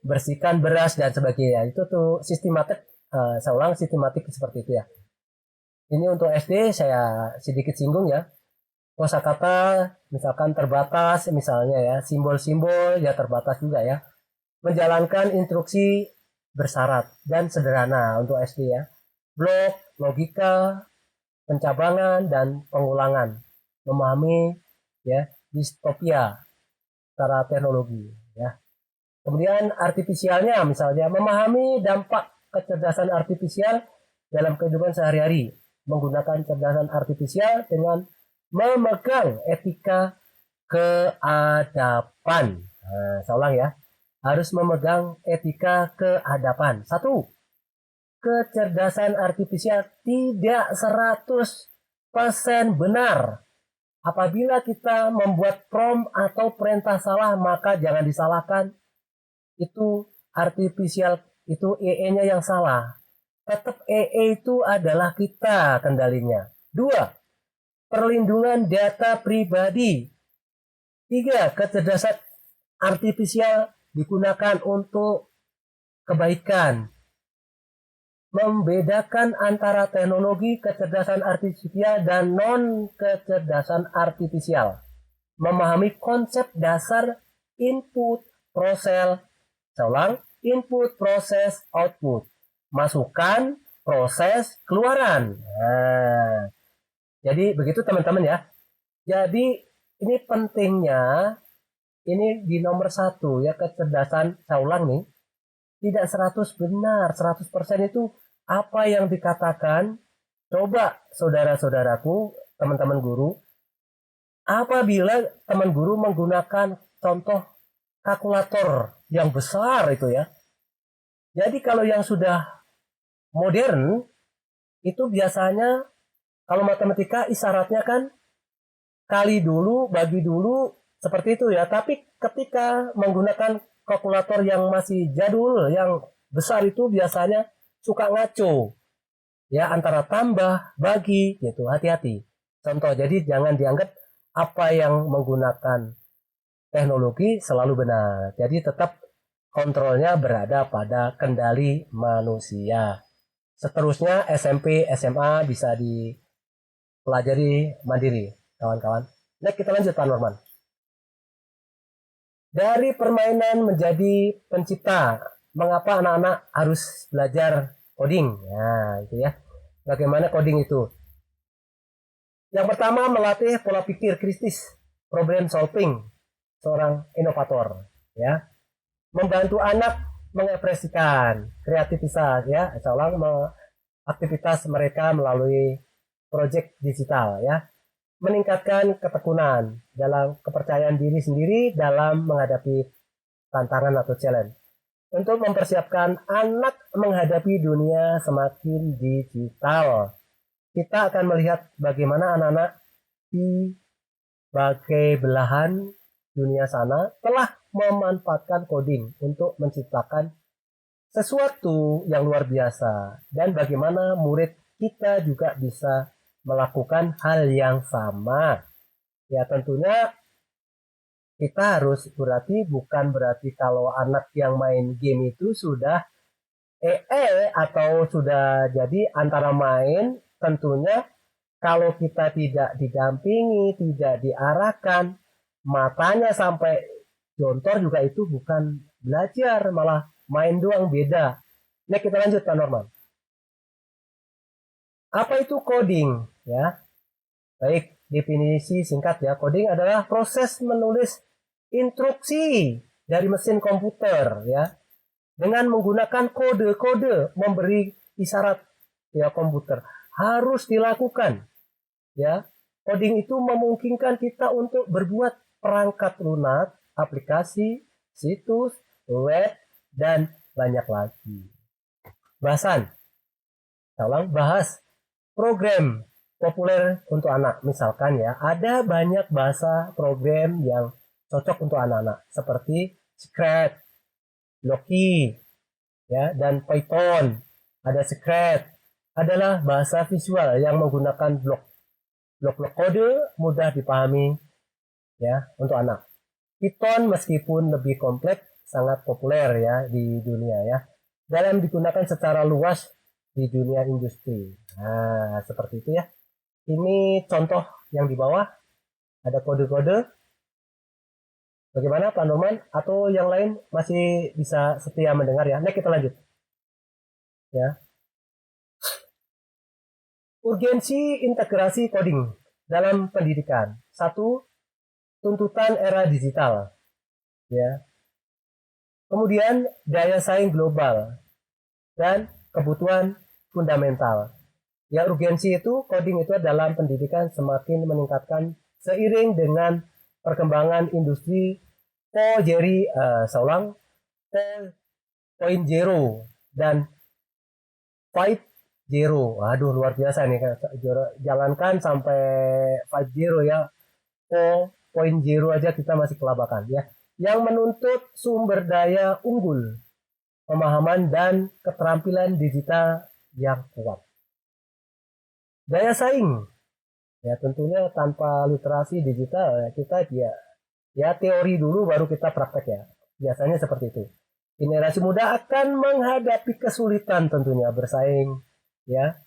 bersihkan beras dan sebagainya. Itu tuh sistematik, saya ulang, sistematik seperti itu ya. Ini untuk SD saya sedikit singgung ya. Kosakata misalkan terbatas misalnya ya, simbol-simbol ya terbatas juga ya. Menjalankan instruksi bersyarat dan sederhana untuk SD ya. Blok, logika, pencabangan dan pengulangan. Memahami ya distopia secara teknologi ya. Kemudian artifisialnya misalnya memahami dampak kecerdasan artifisial dalam kehidupan sehari-hari, menggunakan kecerdasan artifisial dengan memegang etika keadaban. Nah, saya ulang ya, harus memegang etika keadaban. Satu, kecerdasan artifisial tidak 100% benar. Apabila kita membuat prompt atau perintah salah, maka jangan disalahkan. Itu artifisial, itu EE-nya yang salah. Tetap EE itu adalah kita kendalinya. Dua, perlindungan data pribadi. Tiga, kecerdasan artifisial digunakan untuk kebaikan. Membedakan antara teknologi kecerdasan artifisial dan non-kecerdasan artifisial. Memahami konsep dasar input, proses, saya ulang, input, proses, output. Masukan, proses, keluaran. Nah, jadi begitu teman-teman ya. Jadi ini pentingnya, ini di nomor 1 ya, kecerdasan, saya ulang nih, tidak 100 benar, 100% itu apa yang dikatakan. Coba saudara-saudaraku, teman-teman guru, apabila teman guru menggunakan contoh kalkulator yang besar itu ya. Jadi kalau yang sudah modern itu biasanya kalau matematika isyaratnya kan kali dulu, bagi dulu seperti itu ya. Tapi ketika menggunakan kalkulator yang masih jadul, yang besar itu biasanya suka ngaco ya antara tambah, bagi gitu. Hati-hati. Contoh, jadi jangan dianggap apa yang menggunakan teknologi selalu benar. Jadi tetap kontrolnya berada pada kendali manusia. Seterusnya SMP, SMA bisa dipelajari mandiri, kawan-kawan. Nah, kita lanjut Pak Norman. Dari permainan menjadi pencipta, mengapa anak-anak harus belajar coding? Nah, itu ya. Bagaimana coding itu? Yang pertama, melatih pola pikir kritis, problem solving, seorang inovator, ya. Membantu anak mengekspresikan kreativitas, ya, seolah aktivitas mereka melalui proyek digital, ya. Meningkatkan ketekunan dalam kepercayaan diri sendiri dalam menghadapi tantangan atau challenge. Untuk mempersiapkan anak menghadapi dunia semakin digital. Kita akan melihat bagaimana anak-anak di berbagai belahan dunia sana telah memanfaatkan coding untuk menciptakan sesuatu yang luar biasa, dan bagaimana murid kita juga bisa melakukan hal yang sama. Ya tentunya kita harus bukan berarti kalau anak yang main game itu sudah atau sudah jadi antara main. Tentunya kalau kita tidak didampingi, tidak diarahkan, matanya sampai jontor juga itu bukan belajar, malah main doang, beda. Nah, kita lanjut Pak Norman. Apa itu coding? Ya, baik, definisi singkat ya. Coding adalah proses menulis instruksi dari mesin komputer ya dengan menggunakan kode-kode, memberi isyarat ya komputer harus dilakukan ya. Coding itu memungkinkan kita untuk berbuat perangkat lunak, aplikasi, situs, web, dan banyak lagi. Bahasan, tolong bahas program populer untuk anak. Misalkan ya, ada banyak bahasa program yang cocok untuk anak-anak seperti Scratch, Loki, ya, dan Python. Ada Scratch, adalah bahasa visual yang menggunakan blok-blok kode mudah dipahami ya untuk anak. Python meskipun lebih kompleks sangat populer ya di dunia ya, dalam digunakan secara luas di dunia industri. Nah, seperti itu ya. Ini contoh yang di bawah, ada kode-kode. Bagaimana Pak Norman? Atau yang lain masih bisa setia mendengar ya? Nah, kita lanjut. Ya. Urgensi integrasi coding dalam pendidikan. Satu, tuntutan era digital. Ya. Kemudian daya saing global dan kebutuhan fundamental. Ya, urgensi itu, coding itu dalam pendidikan semakin meningkatkan seiring dengan perkembangan industri 4.0 dan 5.0. Aduh, luar biasa nih. Jangankan sampai 5.0 ya, 4.0 aja kita masih kelabakan ya. Yang menuntut sumber daya unggul, pemahaman dan keterampilan digital yang kuat. Daya saing, ya tentunya tanpa literasi digital ya kita ya teori dulu baru kita praktek ya. Biasanya seperti itu. Generasi muda akan menghadapi kesulitan tentunya bersaing ya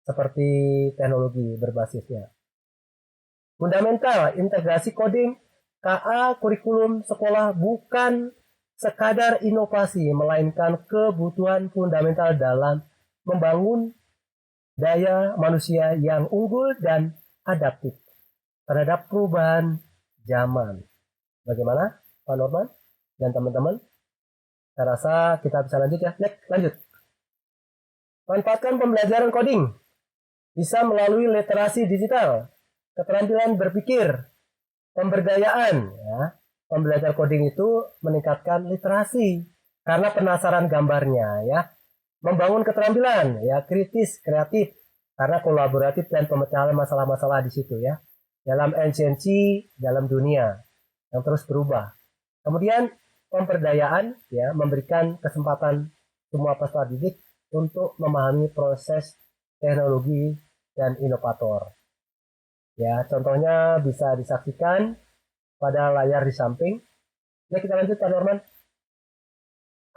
seperti teknologi berbasisnya. Fundamental integrasi coding KA kurikulum sekolah bukan sekadar inovasi melainkan kebutuhan fundamental dalam membangun daya manusia yang unggul dan adaptif terhadap perubahan zaman. Bagaimana Pak Norman dan teman-teman? Saya rasa kita bisa lanjut ya. Next, lanjut. Manfaatkan pembelajaran coding bisa melalui literasi digital, keterampilan berpikir, pemberdayaan. Ya. Pembelajar coding itu meningkatkan literasi karena penasaran gambarnya, ya. Membangun keterampilan, ya, kritis, kreatif karena kolaboratif dan pemecahan masalah-masalah di situ, ya. Dalam anciency, dalam dunia yang terus berubah. Kemudian pemberdayaan, ya, memberikan kesempatan semua peserta didik untuk memahami proses teknologi dan inovator. Ya, contohnya bisa disaksikan pada layar di samping. Ya, kita lanjut Pak Norman.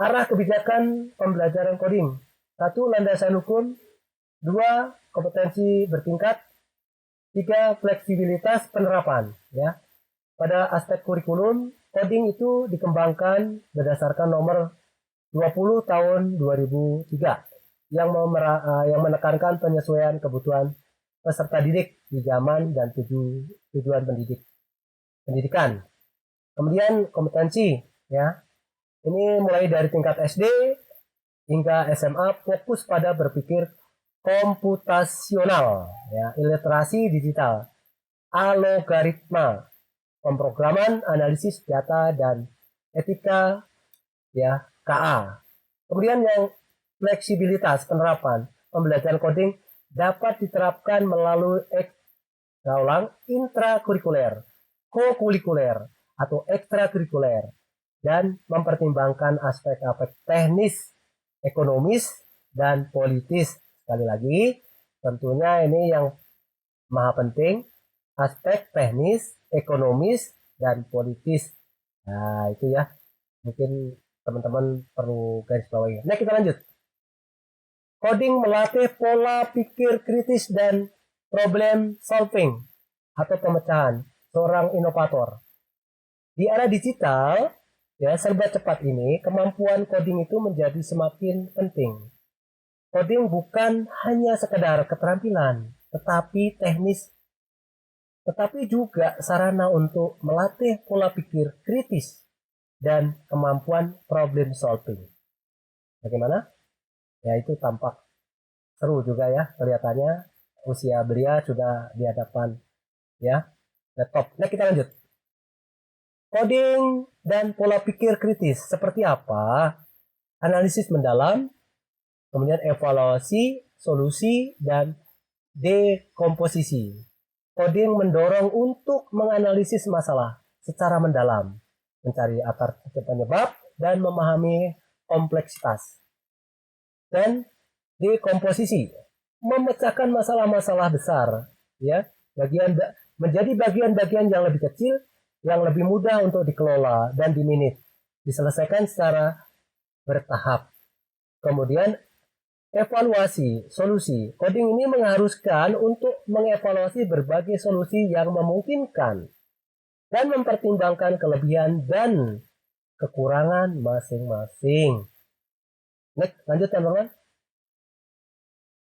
Arah kebijakan pembelajaran coding. 1. Landasan hukum. 2. Kompetensi bertingkat. 3. Fleksibilitas penerapan. Ya. Pada aspek kurikulum, coding itu dikembangkan berdasarkan nomor 20 tahun 2003 yang menekankan penyesuaian kebutuhan peserta didik di zaman dan tujuan pendidikan. Kemudian kompetensi, ya. Ini mulai dari tingkat SD hingga SMA fokus pada berpikir komputasional, ya, literasi digital, algoritma, pemrograman, analisis data dan etika, ya, KA. Kemudian yang fleksibilitas penerapan pembelajaran coding dapat diterapkan melalui intrakurikuler, kokurikuler atau ekstrakurikuler dan mempertimbangkan aspek-aspek teknis, ekonomis dan politis. Sekali lagi, tentunya ini yang maha penting, aspek teknis, ekonomis dan politis. Nah, itu ya. Mungkin teman-teman perlu garis bawahi. Nah, kita lanjut. Coding melatih pola pikir kritis dan problem solving atau pemecahan seorang inovator. Di era digital, ya, serba cepat ini, kemampuan coding itu menjadi semakin penting. Coding bukan hanya sekedar keterampilan, tetapi juga sarana untuk melatih pola pikir kritis dan kemampuan problem solving. Bagaimana? Ya, itu tampak seru juga ya kelihatannya. Usia belia sudah di hadapan, ya, laptop. Nah, kita lanjut. Coding dan pola pikir kritis seperti apa? Analisis mendalam, kemudian evaluasi, solusi, dan dekomposisi. Coding mendorong untuk menganalisis masalah secara mendalam, mencari akar penyebab, dan memahami kompleksitas. Dan dekomposisi, memecahkan masalah-masalah besar, ya, menjadi bagian-bagian yang lebih kecil, yang lebih mudah untuk dikelola dan dimanage. diselesaikan secara bertahap. Kemudian evaluasi solusi. Coding ini mengharuskan untuk mengevaluasi berbagai solusi yang memungkinkan dan mempertimbangkan kelebihan dan kekurangan masing-masing. Next, lanjut teman-teman.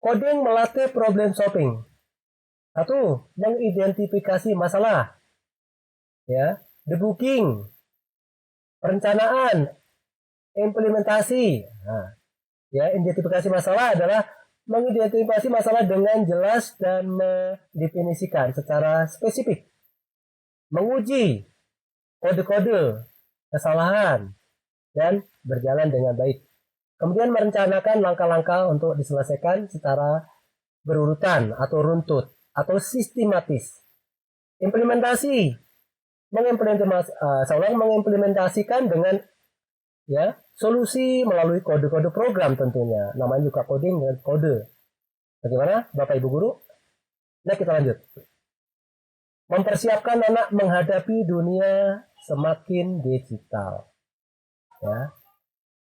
Coding melatih problem solving. Satu, mengidentifikasi masalah. Ya, debugging, perencanaan, implementasi. Nah, ya, identifikasi masalah adalah mengidentifikasi masalah dengan jelas dan mendefinisikan secara spesifik. Menguji kode-kode kesalahan dan berjalan dengan baik. Kemudian merencanakan langkah-langkah untuk diselesaikan secara berurutan atau runtut atau sistematis. Implementasi, mengimplementasikan dengan ya solusi melalui kode-kode program tentunya. Namanya juga coding dengan kode. Bagaimana Bapak Ibu Guru? Nah, kita lanjut. Mempersiapkan anak menghadapi dunia semakin digital. Ya.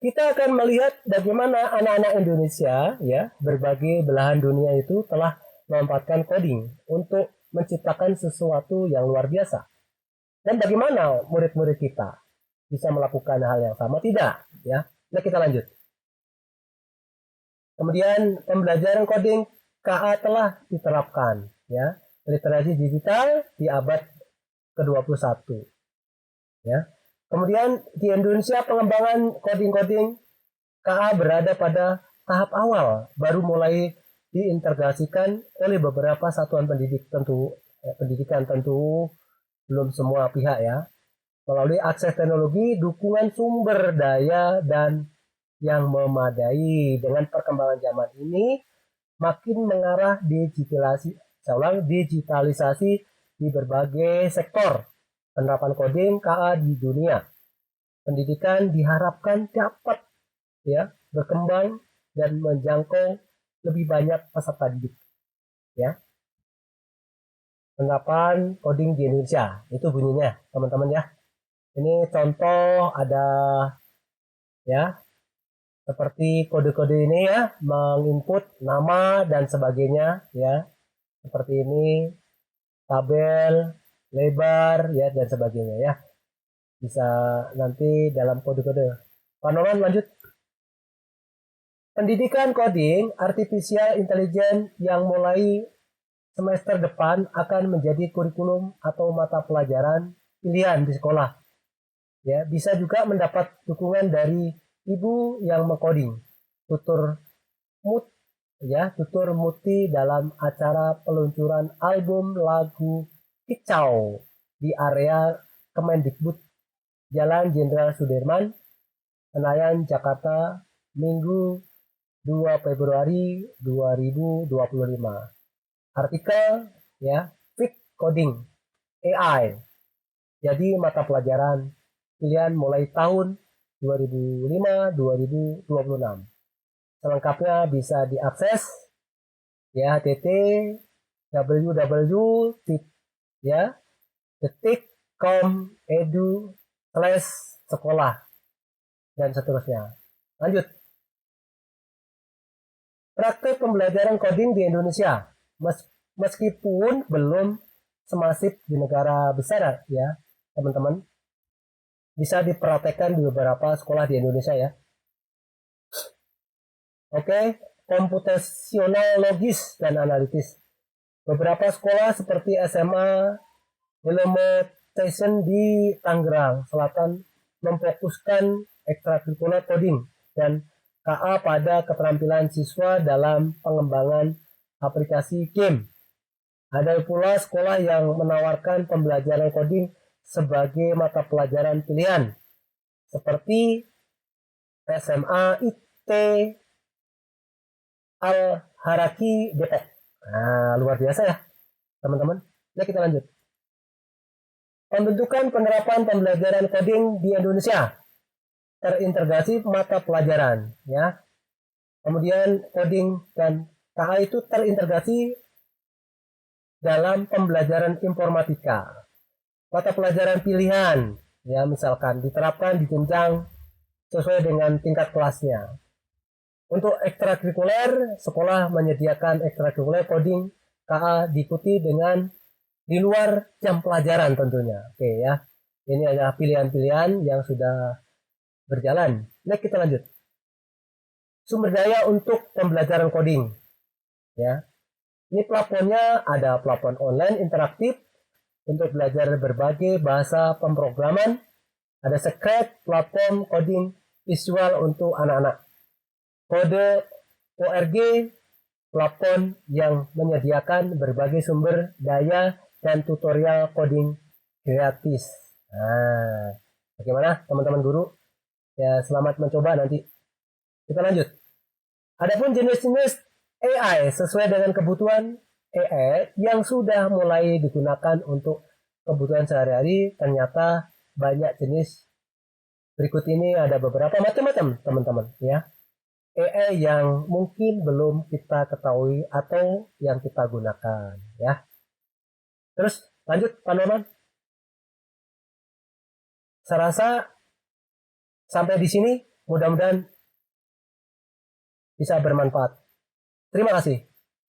Kita akan melihat bagaimana anak-anak Indonesia ya berbagai belahan dunia itu telah memanfaatkan coding untuk menciptakan sesuatu yang luar biasa. Dan bagaimana murid-murid kita bisa melakukan hal yang sama? Tidak, ya. Nah, kita lanjut. Kemudian pembelajaran coding KA telah diterapkan, ya. Literasi digital di abad ke-21. Ya. Kemudian di Indonesia pengembangan coding-coding KA berada pada tahap awal, baru mulai diintegrasikan oleh beberapa satuan pendidikan tentu belum semua pihak ya, melalui akses teknologi, dukungan sumber daya dan yang memadai. Dengan perkembangan zaman ini makin mengarah digitalisasi di berbagai sektor. Penerapan coding KA di dunia pendidikan diharapkan dapat ya berkembang dan menjangkau lebih banyak peserta didik. Ya. Penerapan coding di Indonesia itu bunyinya, teman-teman ya. Ini contoh ada ya seperti kode-kode ini ya, menginput nama dan sebagainya ya. Seperti ini, tabel, lebar ya dan sebagainya ya. Bisa nanti dalam kode-kode. Pak Norman lanjut. Pendidikan coding artificial intelligence yang mulai semester depan akan menjadi kurikulum atau mata pelajaran pilihan di sekolah. Ya, bisa juga mendapat dukungan dari ibu yang mengcoding. Tutur Muti dalam acara peluncuran album lagu Kicau di area Kemendikbud Jalan Jenderal Sudirman, Senayan, Jakarta, Minggu 2 Februari 2025. Artikel ya, Fit Coding AI. Jadi mata pelajaran pilihan mulai tahun 2005-2026. Selengkapnya bisa diakses ya http://detik.com/edu/sekolah dan seterusnya. Lanjut. Praktek pembelajaran coding di Indonesia meskipun belum semasif di negara besar ya teman-teman, bisa dipraktekkan di beberapa sekolah di Indonesia ya. Oke, komputasional logis dan analitis. Beberapa sekolah seperti SMA Illumination di Tangerang Selatan memfokuskan ekstrakurikuler coding dan KA pada keterampilan siswa dalam pengembangan aplikasi game. Ada pula sekolah yang menawarkan pembelajaran coding sebagai mata pelajaran pilihan, seperti SMA IT Al-Haraki Depok. Nah, luar biasa ya, teman-teman. Nah, kita lanjut. Pembentukan penerapan pembelajaran coding di Indonesia. Terintegrasi mata pelajaran ya. Kemudian coding dan KA itu terintegrasi dalam pembelajaran informatika. Mata pelajaran pilihan ya misalkan diterapkan di jenjang sesuai dengan tingkat kelasnya. Untuk ekstrakurikuler, sekolah menyediakan ekstrakurikuler coding KA diikuti dengan di luar jam pelajaran tentunya. Oke ya. Ini adalah pilihan-pilihan yang sudah berjalan. Next kita lanjut. Sumber daya untuk pembelajaran coding. Ya. Ini plafonnya ada plafon online interaktif untuk belajar berbagai bahasa pemrograman. Ada Scratch, platform coding visual untuk anak-anak. Kode ORG, platform yang menyediakan berbagai sumber daya dan tutorial coding gratis. Nah, bagaimana teman-teman guru? Ya, selamat mencoba nanti. Kita lanjut. Adapun jenis-jenis AI sesuai dengan kebutuhan AI yang sudah mulai digunakan untuk kebutuhan sehari-hari, ternyata banyak jenis. Berikut ini ada beberapa macam-macam teman-teman ya. AI yang mungkin belum kita ketahui atau yang kita gunakan ya. Terus lanjut Pak Norman. Saya rasa sampai di sini mudah-mudahan bisa bermanfaat. Terima kasih.